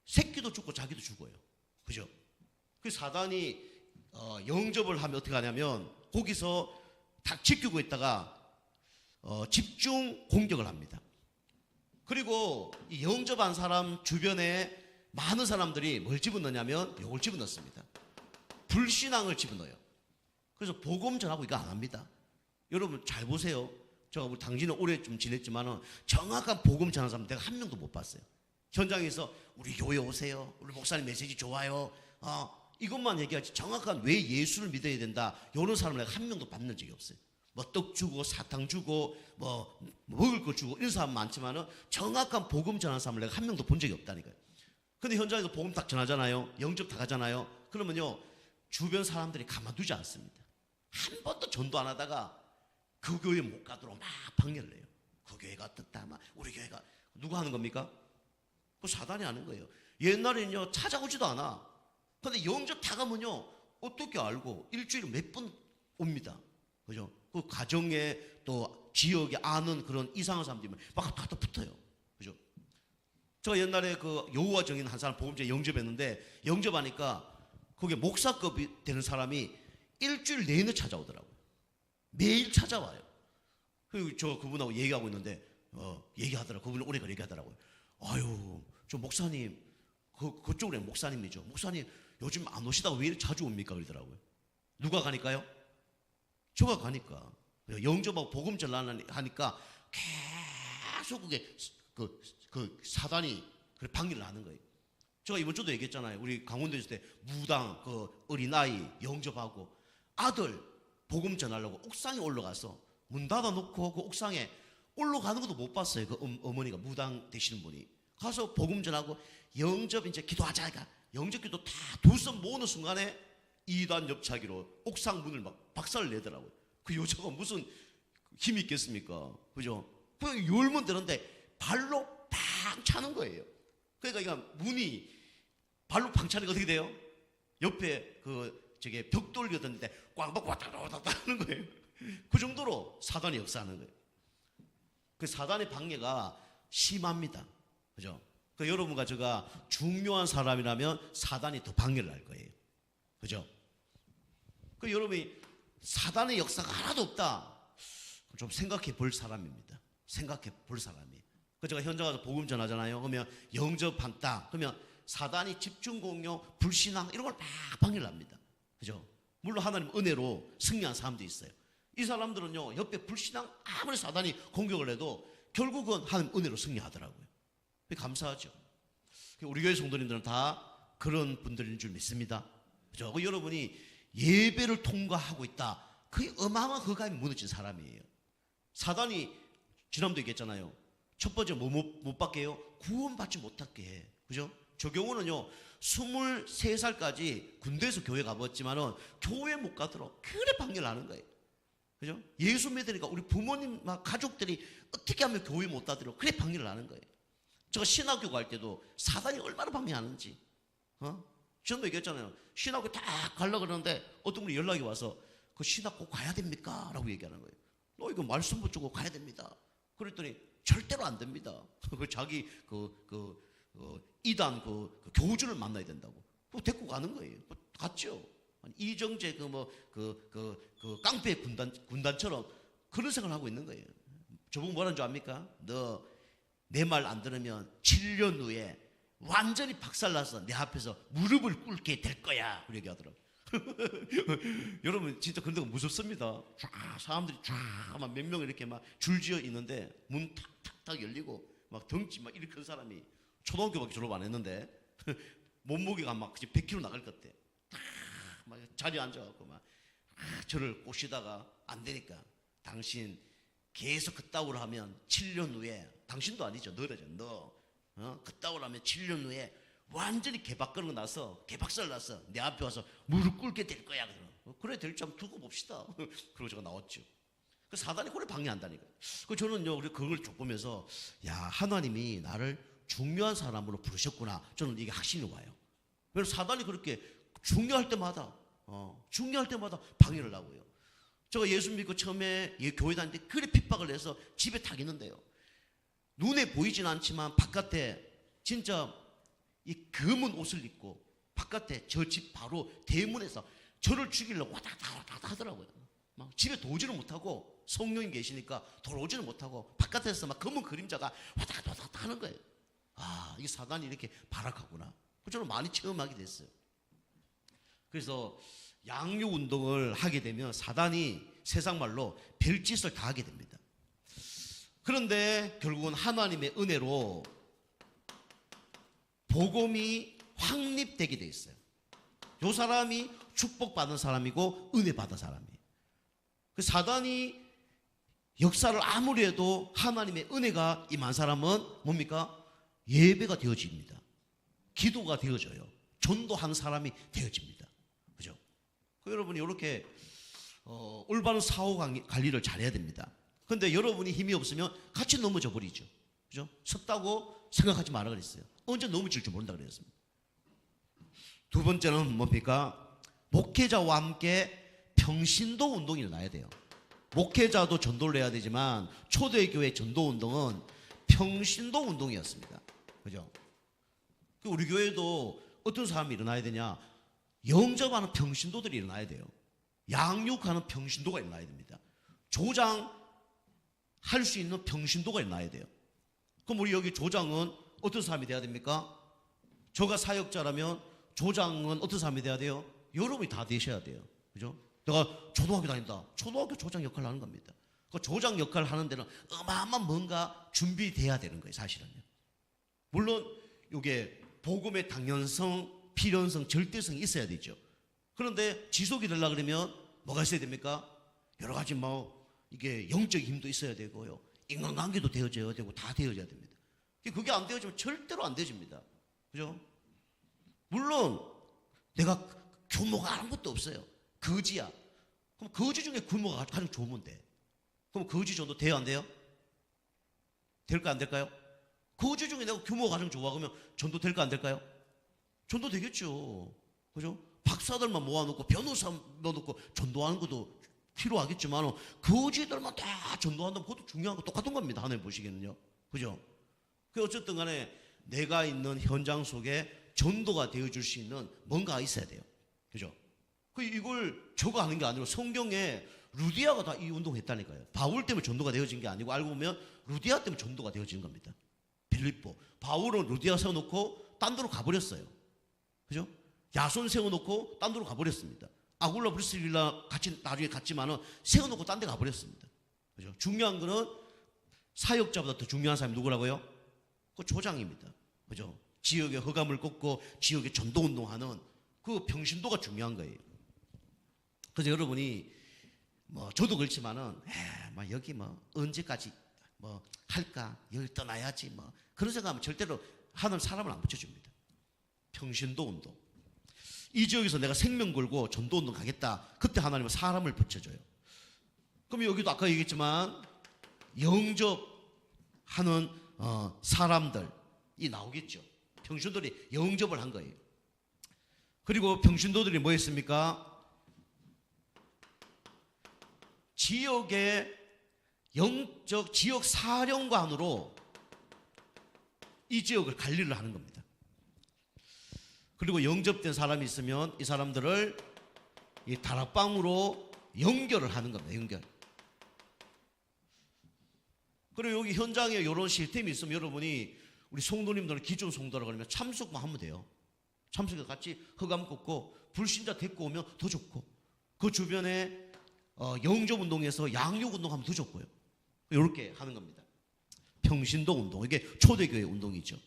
새끼도 죽고 자기도 죽어요. 그죠? 그 사단이 영접을 하면 어떻게 하냐면 거기서 딱 지키고 있다가 집중 공격을 합니다. 그리고 이 영접한 사람 주변에 많은 사람들이 뭘 집어넣냐면 이걸 집어넣습니다. 불신앙을 집어넣어요. 그래서 복음 전하고 이거 안 합니다. 여러분 잘 보세요. 제가 우리 당진은 오래 좀 지냈지만은 정확한 복음 전하는 사람 내가 한 명도 못 봤어요. 현장에서 우리 교회 오세요. 우리 목사님 메시지 좋아요. 이것만 얘기하지 정확한 왜 예수를 믿어야 된다. 이런 사람을 내가 한 명도 받는 적이 없어요. 뭐 떡 주고 사탕 주고 뭐 먹을 거 주고 이런 사람 많지만은 정확한 복음 전하는 사람을 내가 한 명도 본 적이 없다니까요. 근데 현장에서 복음 딱 전하잖아요. 영접 다 가잖아요. 그러면요 주변 사람들이 가만두지 않습니다. 한 번도 전도 안 하다가 그 교회 못 가도록 막 방해를 해요. 그 교회가 어떻다 막 우리 교회가 누가 하는 겁니까? 그 사단이 하는 거예요. 옛날에는요 찾아오지도 않아. 근데 영접 다 가면요 어떻게 알고 일주일에 몇 번 옵니다. 그죠? 그 가정에 또 지역에 아는 그런 이상한 사람들이 막 갖다 붙어요. 그죠? 제가 옛날에 그 여호와 정인 한 사람 복음제 영접했는데 영접하니까 거기에 목사급이 되는 사람이 일주일 내내 찾아오더라고요. 매일 찾아와요. 그리고 저 그분하고 얘기하고 있는데 얘기하더라고요. 그분이 오래 얘기하더라고요. 아유 저 목사님 그쪽으로 목사님이죠. 목사님 요즘 안 오시다가 왜 이렇게 자주 옵니까? 그러더라고요. 누가 가니까요? 저가 가니까 영접하고 복음 전하니까 계속 그게 그 사단이 방해를 하는 거예요. 제가 이번 주도 얘기했잖아요. 우리 강원도에 있을 때 무당 그 어린아이 영접하고 아들 복음 전하려고 옥상에 올라가서 문 닫아놓고 그 옥상에 올라가는 것도 못 봤어요. 그 어머니가 무당 되시는 분이 가서 복음 전하고 영접 이제 기도하자. 그러니까 영접 기도 다 두 손 모으는 순간에 2단 옆차기로 옥상 문을 막 박살을 내더라고요. 그 여자가 무슨 힘이 있겠습니까? 그죠? 그냥 열면 되는데 발로 팡 차는 거예요. 그러니까 이거 문이 발로 팡 차니까 어떻게 돼요? 옆에 저게 벽돌 같은데 꽝박 왔다 갔다 하는 거예요. 그 정도로 사단이 역사하는 거예요. 그 사단의 방해가 심합니다. 그죠? 그 여러분과 제가 중요한 사람이라면 사단이 더 방해를 할 거예요. 그죠? 그 여러분이 사단의 역사가 하나도 없다. 좀 생각해 볼 사람입니다. 생각해 볼 사람이. 그 제가 현장 가서 복음 전하잖아요. 그러면 영접한다. 그러면 사단이 집중 공격, 불신앙 이런 걸 막 방해를 합니다. 그죠? 물론 하나님 은혜로 승리한 사람도 있어요. 이 사람들은요 옆에 불신앙 아무리 사단이 공격을 해도 결국은 하나님 은혜로 승리하더라고요. 감사하죠. 우리 교회 성도님들은 다 그런 분들인 줄 믿습니다. 그죠? 여러분이 예배를 통과하고 있다. 그게 어마어마한 허감이 무너진 사람이에요. 사단이 지난번도 얘기했잖아요. 첫 번째 못 받게 해요? 구원받지 못하게 해. 그죠? 저 경우는요 23살까지 군대에서 교회 가봤지만은 교회 못 가도록 그래 방해를 하는 거예요. 그죠? 예수 믿으니까 우리 부모님 가족들이 어떻게 하면 교회 못 가도록 그래 방해를 하는 거예요. 제가 신학교 갈 때도 사단이 얼마나 방해하는지 저도 얘기했잖아요. 신학교 딱 가려고 그러는데 어떤 분이 연락이 와서 그 신학 꼭 가야 됩니까? 라고 얘기하는 거예요. 너 이거 말씀 붙이고 가야 됩니다. 그랬더니 절대로 안 됩니다. 자기 이단 교주를 만나야 된다고. 데리고 가는 거예요. 갔죠. 이정재 깡패 군단처럼 그런 생각을 하고 있는 거예요. 저보고 뭐라는 줄 압니까? 너 내 말 안 들으면 7년 후에 완전히 박살나서 내 앞에서 무릎을 꿇게 될 거야. 그렇게 얘기하더라고요. 여러분 진짜 그런 데가 무섭습니다. 쫙 사람들이 쫙 막 몇 명 이렇게 막 줄지어 있는데 문 탁탁탁 열리고 막 덩치 막 이렇게 큰 사람이 초등학교밖에 졸업 안 했는데 몸무게가 막 100kg 나갈 것 같아. 막 자리에 앉아갖고 막 저를 꼬시다가 안 되니까 당신 계속 그따구로 하면 7년 후에 당신도 아니죠. 너래죠. 너 그따구로 하면 7년 후에 완전히 개박거리고 나서 개박살 나서 내 앞에 와서 무릎 꿇게 될 거야. 그래 될지 한번 두고 봅시다. 그러고 제가 나왔죠. 그 사단이 그걸 방해한다니까. 그 저는요 그걸 쭉 보면서 야 하나님이 나를 중요한 사람으로 부르셨구나. 저는 이게 확신이 와요. 왜냐면 사단이 그렇게 중요할 때마다 방해를 하고요. 제가 예수 믿고 처음에 교회 다닐 때 그래 핍박을 해서 집에 탁 있는데요. 눈에 보이진 않지만 바깥에 진짜 이 검은 옷을 입고 바깥에 저 집 바로 대문에서 저를 죽이려고 왔다 갔다 하더라고요. 막 집에 도지를 못하고 성령이 계시니까 돌아오지는 못하고 바깥에서 막 검은 그림자가 왔다 갔다 하는 거예요. 아 이게 사단이 이렇게 발악하구나. 저는 많이 체험하게 됐어요. 그래서 양육 운동을 하게 되면 사단이 세상 말로 별짓을 다 하게 됩니다. 그런데 결국은 하나님의 은혜로 복음이 확립되게 돼 있어요. 이 사람이 축복받은 사람이고 은혜 받은 사람이에요. 그 사단이 역사를 아무리 해도 하나님의 은혜가 임한 사람은 뭡니까? 예배가 되어집니다. 기도가 되어져요. 전도하는 사람이 되어집니다. 그죠? 그 여러분이 이렇게 올바른 사후 관리를 잘해야 됩니다. 그런데 여러분이 힘이 없으면 같이 넘어져 버리죠. 그죠? 섰다고 생각하지 마라 그랬어요. 언제 넘어질 줄 모른다 그랬습니다. 두 번째는 뭡니까? 목회자와 함께 평신도 운동이 일어나야 돼요. 목회자도 전도를 해야 되지만 초대교회 전도 운동은 평신도 운동이었습니다. 그죠? 우리 교회도 어떤 사람이 일어나야 되냐? 영접하는 평신도들이 일어나야 돼요. 양육하는 평신도가 일어나야 됩니다. 조장할 수 있는 평신도가 일어나야 돼요. 그럼 우리 여기 조장은 어떤 사람이 돼야 됩니까? 저가 사역자라면 조장은 어떤 사람이 돼야 돼요? 여러분이 다 되셔야 돼요. 그죠? 내가 초등학교 다닌다. 초등학교 조장 역할을 하는 겁니다. 그 조장 역할을 하는 데는 어마어마한 뭔가 준비돼야 되는 거예요, 사실은요. 물론 이게 복음의 당연성, 필연성, 절대성이 있어야 되죠. 그런데 지속이 되려고 그러면 뭐가 있어야 됩니까? 여러 가지 이게 영적 힘도 있어야 되고요. 인간관계도 되어져야 되고 다 되어져야 됩니다. 그게 안 되어지면 절대로 안 되어집니다. 그죠? 물론 내가 규모가 아무것도 없어요. 거지야. 그럼 거지 중에 규모가 가장 좋으면 돼. 그럼 거지 정도 돼요, 안 돼요? 될까 안 될까요? 거지 중에 내가 규모가 가장 좋아 그러면 전도 될까 안 될까요? 전도 되겠죠. 그죠? 박사들만 모아놓고 변호사 모아놓고 전도하는 것도 필요하겠지만 거지들만 다 전도한다면 그것도 중요한 거 똑같은 겁니다. 하나님 보시기에는요. 그죠? 그 어쨌든 간에 내가 있는 현장 속에 전도가 되어줄 수 있는 뭔가가 있어야 돼요. 그죠? 이걸 저거 하는 게 아니고 성경에 루디아가 다 이 운동했다니까요. 바울 때문에 전도가 되어진 게 아니고 알고 보면 루디아 때문에 전도가 되어진 겁니다. 빌립보. 바울은 루디아 세워놓고 딴 데로 가버렸어요. 그죠? 야손 세워놓고 딴 데로 가버렸습니다. 아굴라 브리스길라 같이 나중에 갔지만은 세워놓고 딴 데 가버렸습니다. 그죠? 중요한 거는 사역자보다 더 중요한 사람이 누구라고요? 그 조장입니다. 그죠? 지역의 허감을 꺾고 지역의 전도 운동하는 그 평신도가 중요한 거예요. 그래서 여러분이 저도 그렇지만은 여기 언제까지 할까? 여기 떠나야지 그런 생각하면 절대로 하는 사람을 안 붙여줍니다. 평신도 운동. 이 지역에서 내가 생명 걸고 전도 운동 가겠다. 그때 하나님은 사람을 붙여줘요. 그럼 여기도 아까 얘기했지만 영접하는 사람들이 나오겠죠. 평신도들이 영접을 한 거예요. 그리고 평신도들이 뭐 했습니까? 지역의 영적 지역 사령관으로 이 지역을 관리를 하는 겁니다. 그리고 영접된 사람이 있으면 이 사람들을 이 다락방으로 연결을 하는 겁니다. 연결. 그리고 여기 현장에 이런 시스템이 있으면 여러분이 우리 성도님들은 기존 성도라 그러면 참석만 하면 돼요. 참석해서 같이 허감 꽂고 불신자 데리고 오면 더 좋고, 그 주변에 영접 운동에서 양육 운동하면 더 좋고요. 이렇게 하는 겁니다. 평신도 운동, 이게 초대교회 운동이죠.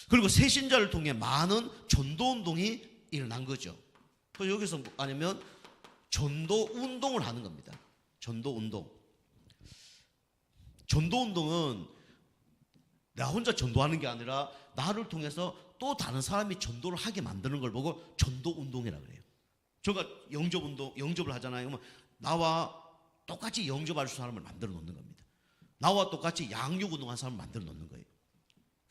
그리고 새신자를 통해 많은 전도 운동이 일어난 거죠. 그래서 여기서 뭐 아니면 전도 운동을 하는 겁니다. 전도 운동. 전도 운동은 나 혼자 전도하는 게 아니라 나를 통해서 또 다른 사람이 전도를 하게 만드는 걸 보고 전도 운동이라고 그래요. 제가 영접 운동, 영접을 하잖아요. 그러면 나와 똑같이 영접할 수 있는 사람을 만들어 놓는 겁니다. 나와 똑같이 양육 운동한 사람을 만들어 놓는 거예요.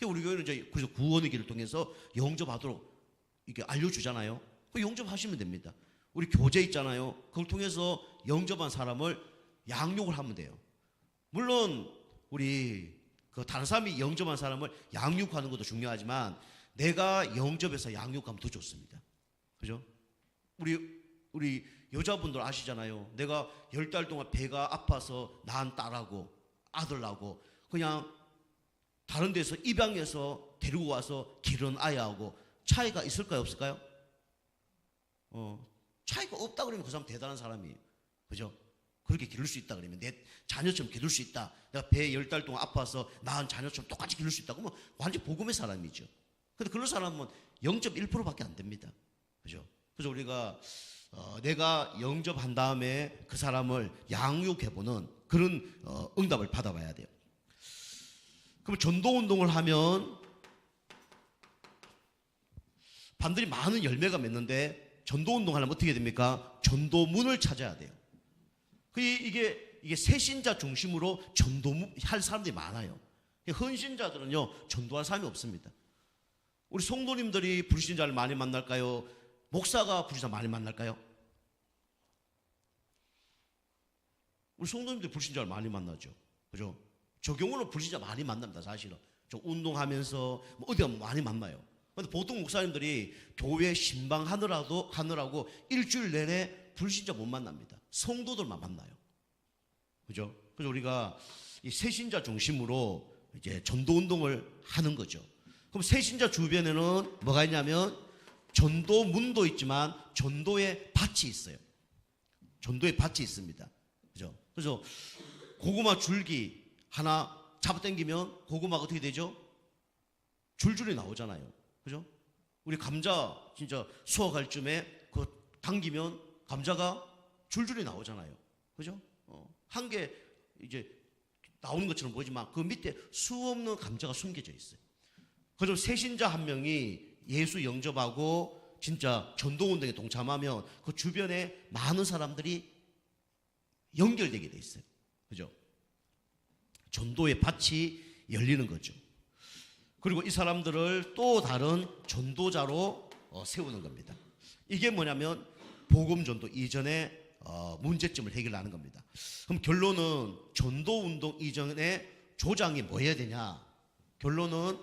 우리 교회는 이제 그래서 구원의 길을 통해서 영접하도록 이렇게 알려주잖아요. 그 영접하시면 됩니다. 우리 교제 있잖아요. 그걸 통해서 영접한 사람을 양육을 하면 돼요. 물론 우리 그 다른 사람이 영접한 사람을 양육하는 것도 중요하지만 내가 영접해서 양육하면 더 좋습니다. 그죠? 우리 여자분들 아시잖아요. 내가 10달 동안 배가 아파서 낳은 딸하고 아들 낳고 그냥 다른 데서 입양해서 데리고 와서 기른 아이하고 차이가 있을까요, 없을까요? 차이가 없다 그러면 그 사람 대단한 사람이에요. 그죠? 그렇게 기를 수 있다 그러면 내 자녀처럼 기를 수 있다. 내가 배 10달 동안 아파서 낳은 자녀처럼 똑같이 기를 수 있다. 그러면 완전 복음의 사람이죠. 근데 그런 사람은 0.1%밖에 안 됩니다. 그죠? 그래서 우리가 내가 영접한 다음에 그 사람을 양육해보는 그런 응답을 받아봐야 돼요. 그럼 전도운동을 하면 반드시 많은 열매가 맺는데 전도운동을 하려면 어떻게 됩니까? 전도문을 찾아야 돼요. 이게 새신자 중심으로 전도할 사람들이 많아요. 헌신자들은요 전도할 사람이 없습니다. 우리 성도님들이 불신자를 많이 만날까요? 목사가 불신자 많이 만날까요? 우리 성도님들이 불신자를 많이 만나죠. 그죠? 저 경우는 불신자 많이 만납니다. 사실은 좀 운동하면서 뭐 어디 가면 많이 만나요. 근데 보통 목사님들이 교회 신방하느라고 일주일 내내 불신자 못 만납니다. 성도들만 만나요. 그죠? 그래서 우리가 이 새신자 중심으로 이제 전도 운동을 하는 거죠. 그럼 새신자 주변에는 뭐가 있냐면 전도문도 있지만 전도의 밭이 있어요. 전도의 밭이 있습니다. 그죠? 그래서 고구마 줄기 하나 잡아당기면 고구마가 어떻게 되죠? 줄줄이 나오잖아요. 그죠? 우리 감자 진짜 수확할 쯤에 그 당기면 감자가 줄줄이 나오잖아요. 그죠? 한 개 이제 나오는 것처럼 보이지만 그 밑에 수없는 감자가 숨겨져 있어요. 그래서 새신자 한 명이 예수 영접하고 진짜 전도운동에 동참하면 그 주변에 많은 사람들이 연결되게 돼 있어요. 그죠? 전도의 밭이 열리는 거죠. 그리고 이 사람들을 또 다른 전도자로 세우는 겁니다. 이게 뭐냐면 복음 전도 이전에 문제점을 해결하는 겁니다. 그럼 결론은 전도운동 이전에 조장이 뭐 해야 되냐? 결론은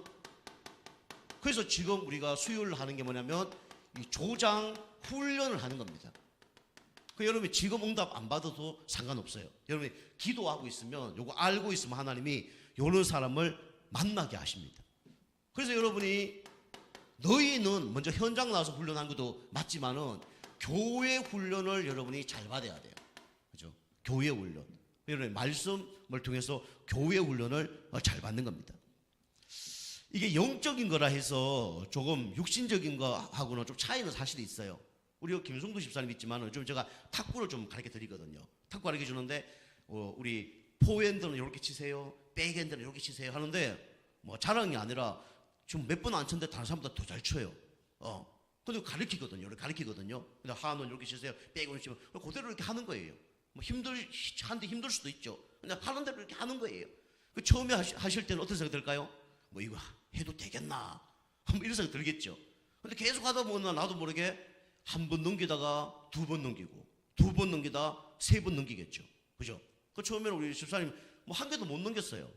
그래서 지금 우리가 수요일 하는 게 뭐냐면 이 조장 훈련을 하는 겁니다. 여러분이 지금 응답 안 받아도 상관없어요. 여러분이 기도하고 있으면 요거 알고 있으면 하나님이 이런 사람을 만나게 하십니다. 그래서 여러분이 너희는 먼저 현장 나와서 훈련한 것도 맞지만은 교회 훈련을 여러분이 잘 받아야 돼요. 그죠? 교회 훈련. 여러분의 말씀을 통해서 교회 훈련을 잘 받는 겁니다. 이게 영적인 거라 해서 조금 육신적인 거하고는 좀 차이는 사실 있어요. 우리 김성도 집사님 있지만 좀 제가 탁구를 좀 가르쳐 드리거든요. 탁구 가르쳐 주는데 우리 포핸드는 이렇게 치세요, 백핸드는 이렇게 치세요 하는데 뭐 자랑이 아니라 지금 몇 번 안 쳤는데 다른 사람보다 더 잘 쳐요. 근데 가르치거든요. 이렇게 가르치거든요. 근데 하는 이렇게 치세요, 백은 치면 그대로 이렇게 하는 거예요. 뭐 하는데 힘들 수도 있죠. 근데 하는 대로 이렇게 하는 거예요. 그 처음에 하실 때는 어떤 생각 들까요? 뭐 이거 해도 되겠나? 한번 이런 생각 들겠죠. 근데 계속 하다 보면 나도 모르게 한 번 넘기다가 두 번 넘기고 두 번 넘기다 세 번 넘기겠죠. 그죠? 그 처음에는 우리 집사님 뭐 한 개도 못 넘겼어요.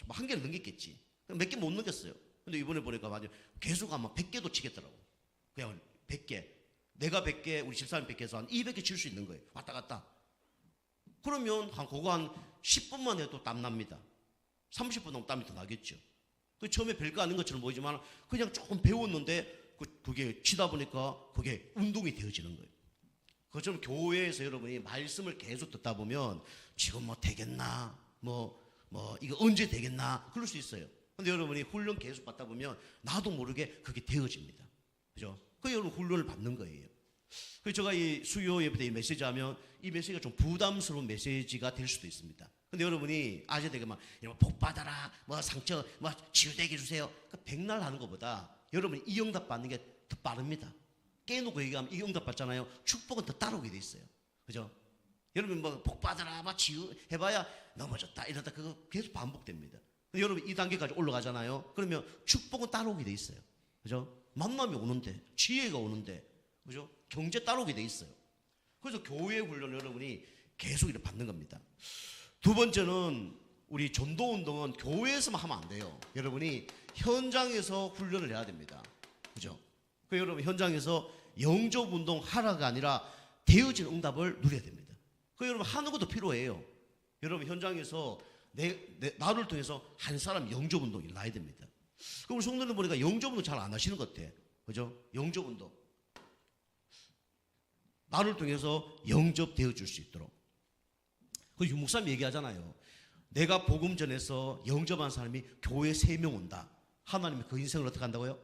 한 개를 넘겼겠지. 몇 개 못 넘겼어요. 근데 이번에 보니까 맞아요. 계속 아마 100개도 치겠더라고. 그냥 100개. 내가 100개, 우리 집사님 100개에서 한 200개 칠 수 있는 거예요. 왔다 갔다. 그러면 그거 한 10분만 해도 땀납니다. 30분 넘으면 땀이 더 나겠죠. 그 처음에 별거 아닌 것처럼 보이지만 그냥 조금 배웠는데 그게 치다 보니까 그게 운동이 되어지는 거예요. 그처럼 교회에서 여러분이 말씀을 계속 듣다 보면 지금 뭐 되겠나, 이거 언제 되겠나 그럴 수 있어요. 근데 여러분이 훈련 계속 받다 보면 나도 모르게 그게 되어집니다. 그죠? 그 여러분 훈련을 받는 거예요. 그래서 제가 이 수요 예배 때 이 메시지 하면 이 메시지가 좀 부담스러운 메시지가 될 수도 있습니다. 근데 여러분이 아재 되게 막 복 받아라, 상처, 치유되게 해주세요. 백날 하는 것보다 여러분이 이 응답 받는 게 더 빠릅니다. 깨놓고 얘기하면 이 응답 받잖아요. 축복은 더 따라오게 돼 있어요. 그죠? 여러분 복 받아라, 치유해봐야 넘어졌다 이러다 그거 계속 반복됩니다. 근데 여러분 이 단계까지 올라가잖아요. 그러면 축복은 따라오게 돼 있어요. 그죠? 만남이 오는데, 지혜가 오는데, 그죠? 경제 따라오게 돼 있어요. 그래서 교회 훈련을 여러분이 계속 이렇게 받는 겁니다. 두 번째는 우리 전도 운동은 교회에서만 하면 안 돼요. 여러분이 현장에서 훈련을 해야 됩니다. 그죠? 그 여러분 현장에서 영접 운동 하라가 아니라 되어진 응답을 누려야 됩니다. 그 여러분 하는 것도 필요해요. 여러분 현장에서 나를 통해서 한 사람 영접 운동 일어나야 됩니다. 그 우리 성도들 보니까 영접 운동 잘 안 하시는 것 같아. 그죠? 영접 운동. 나를 통해서 영접되어 줄 수 있도록. 그 유목사님 얘기하잖아요. 내가 복음 전해서 영접한 사람이 교회 3명 온다. 하나님이 그 인생을 어떻게 한다고요?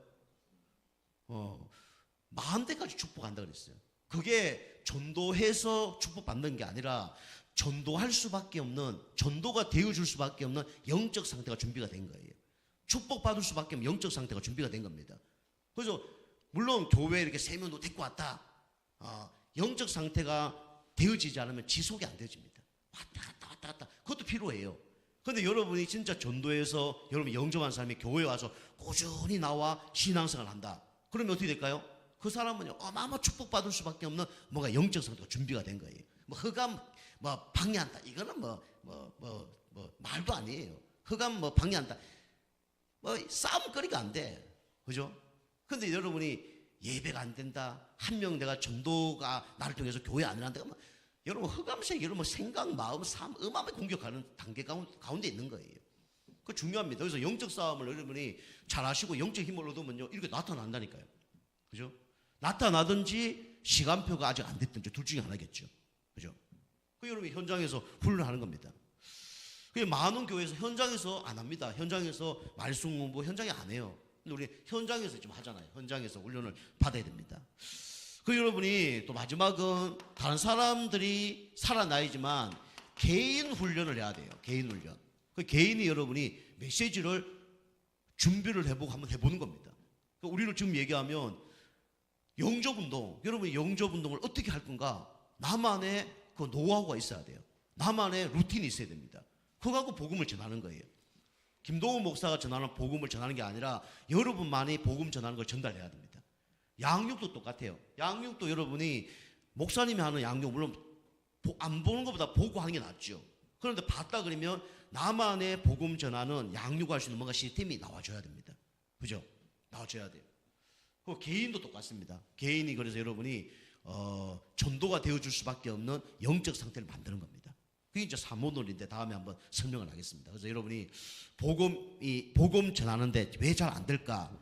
40대까지 축복한다 그랬어요. 그게 전도해서 축복받는 게 아니라 전도할 수밖에 없는, 전도가 되어줄 수밖에 없는 영적 상태가 준비가 된 거예요. 축복받을 수밖에 없는 영적 상태가 준비가 된 겁니다. 그래서 물론 교회에 이렇게 3명도 데리고 왔다. 영적 상태가 되어지지 않으면 지속이 안 되어집니다. 왔다 갔다. 그것도 필요해요. 그런데 여러분이 진짜 전도해서 여러분 영접한 사람이 교회에 와서 꾸준히 나와 신앙생활을 한다. 그러면 어떻게 될까요? 그 사람은 어마어마 축복받을 수밖에 없는 뭔가 영적 상태가 준비가 된 거예요. 흑암 방해한다. 이거는 말도 아니에요. 흑암 방해한다. 싸움거리가 안 돼. 그죠? 근데 여러분이 예배가 안 된다. 한 명 내가 전도가 나를 통해서 교회 안 일한다. 여러분 흑암색 여러분 생각, 마음, 삶 어마어마하게 공격하는 단계 가운데 있는 거예요. 그 중요합니다. 그래서 영적 싸움을 여러분이 잘 하시고 영적 힘을 얻으면요 이렇게 나타난다니까요. 그죠? 나타나든지 시간표가 아직 안 됐든지 둘 중에 하나겠죠. 그죠? 그 여러분 현장에서 훈련하는 겁니다. 그 많은 교회에서 현장에서 안 합니다. 현장에서 말씀 공부 현장에 안 해요. 근데 우리 현장에서 좀 하잖아요. 현장에서 훈련을 받아야 됩니다. 그 여러분이 또 마지막은 다른 사람들이 살아나야지만 개인 훈련을 해야 돼요. 개인 훈련. 그 개인이 여러분이 메시지를 준비를 해보고 한번 해보는 겁니다. 우리를 지금 얘기하면 영접운동, 여러분이 영접운동을 어떻게 할 건가? 나만의 그 노하우가 있어야 돼요. 나만의 루틴이 있어야 됩니다. 그거 갖고 복음을 전하는 거예요. 김동훈 목사가 전하는 복음을 전하는 게 아니라 여러분만이 복음 전하는 걸 전달해야 됩니다. 양육도 똑같아요. 양육도 여러분이 목사님이 하는 양육 물론 안 보는 것보다 보고 하는 게 낫죠. 그런데 봤다 그러면 나만의 복음 전하는 양육할 수 있는 뭔가 시스템이 나와줘야 됩니다. 그죠? 나와줘야 돼요. 그 개인도 똑같습니다. 개인이 그래서 여러분이 전도가 되어줄 수밖에 없는 영적 상태를 만드는 겁니다. 그게 이제 사모놀인데 다음에 한번 설명을 하겠습니다. 그래서 여러분이 복음 전하는데 왜 잘 안 될까?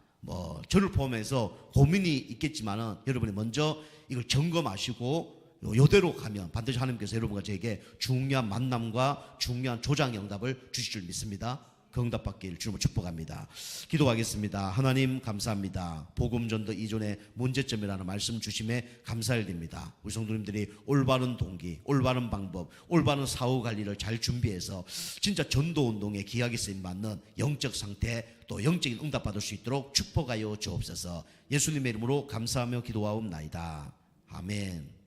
저를 포함해서 고민이 있겠지만은 여러분이 먼저 이걸 점검하시고 요대로 가면 반드시 하나님께서 여러분과 저에게 중요한 만남과 중요한 조장의 응답을 주실 줄 믿습니다. 그 응답 받기를 주님으로 축복합니다. 기도하겠습니다. 하나님 감사합니다. 복음 전도 이전의 문제점이라는 말씀 주심에 감사드립니다. 우리 성도님들이 올바른 동기, 올바른 방법, 올바른 사후 관리를 잘 준비해서 진짜 전도 운동에 기하게 쓰임 받는 영적 상태 또 영적인 응답 받을 수 있도록 축복하여 주옵소서. 예수님의 이름으로 감사하며 기도하옵나이다. 아멘.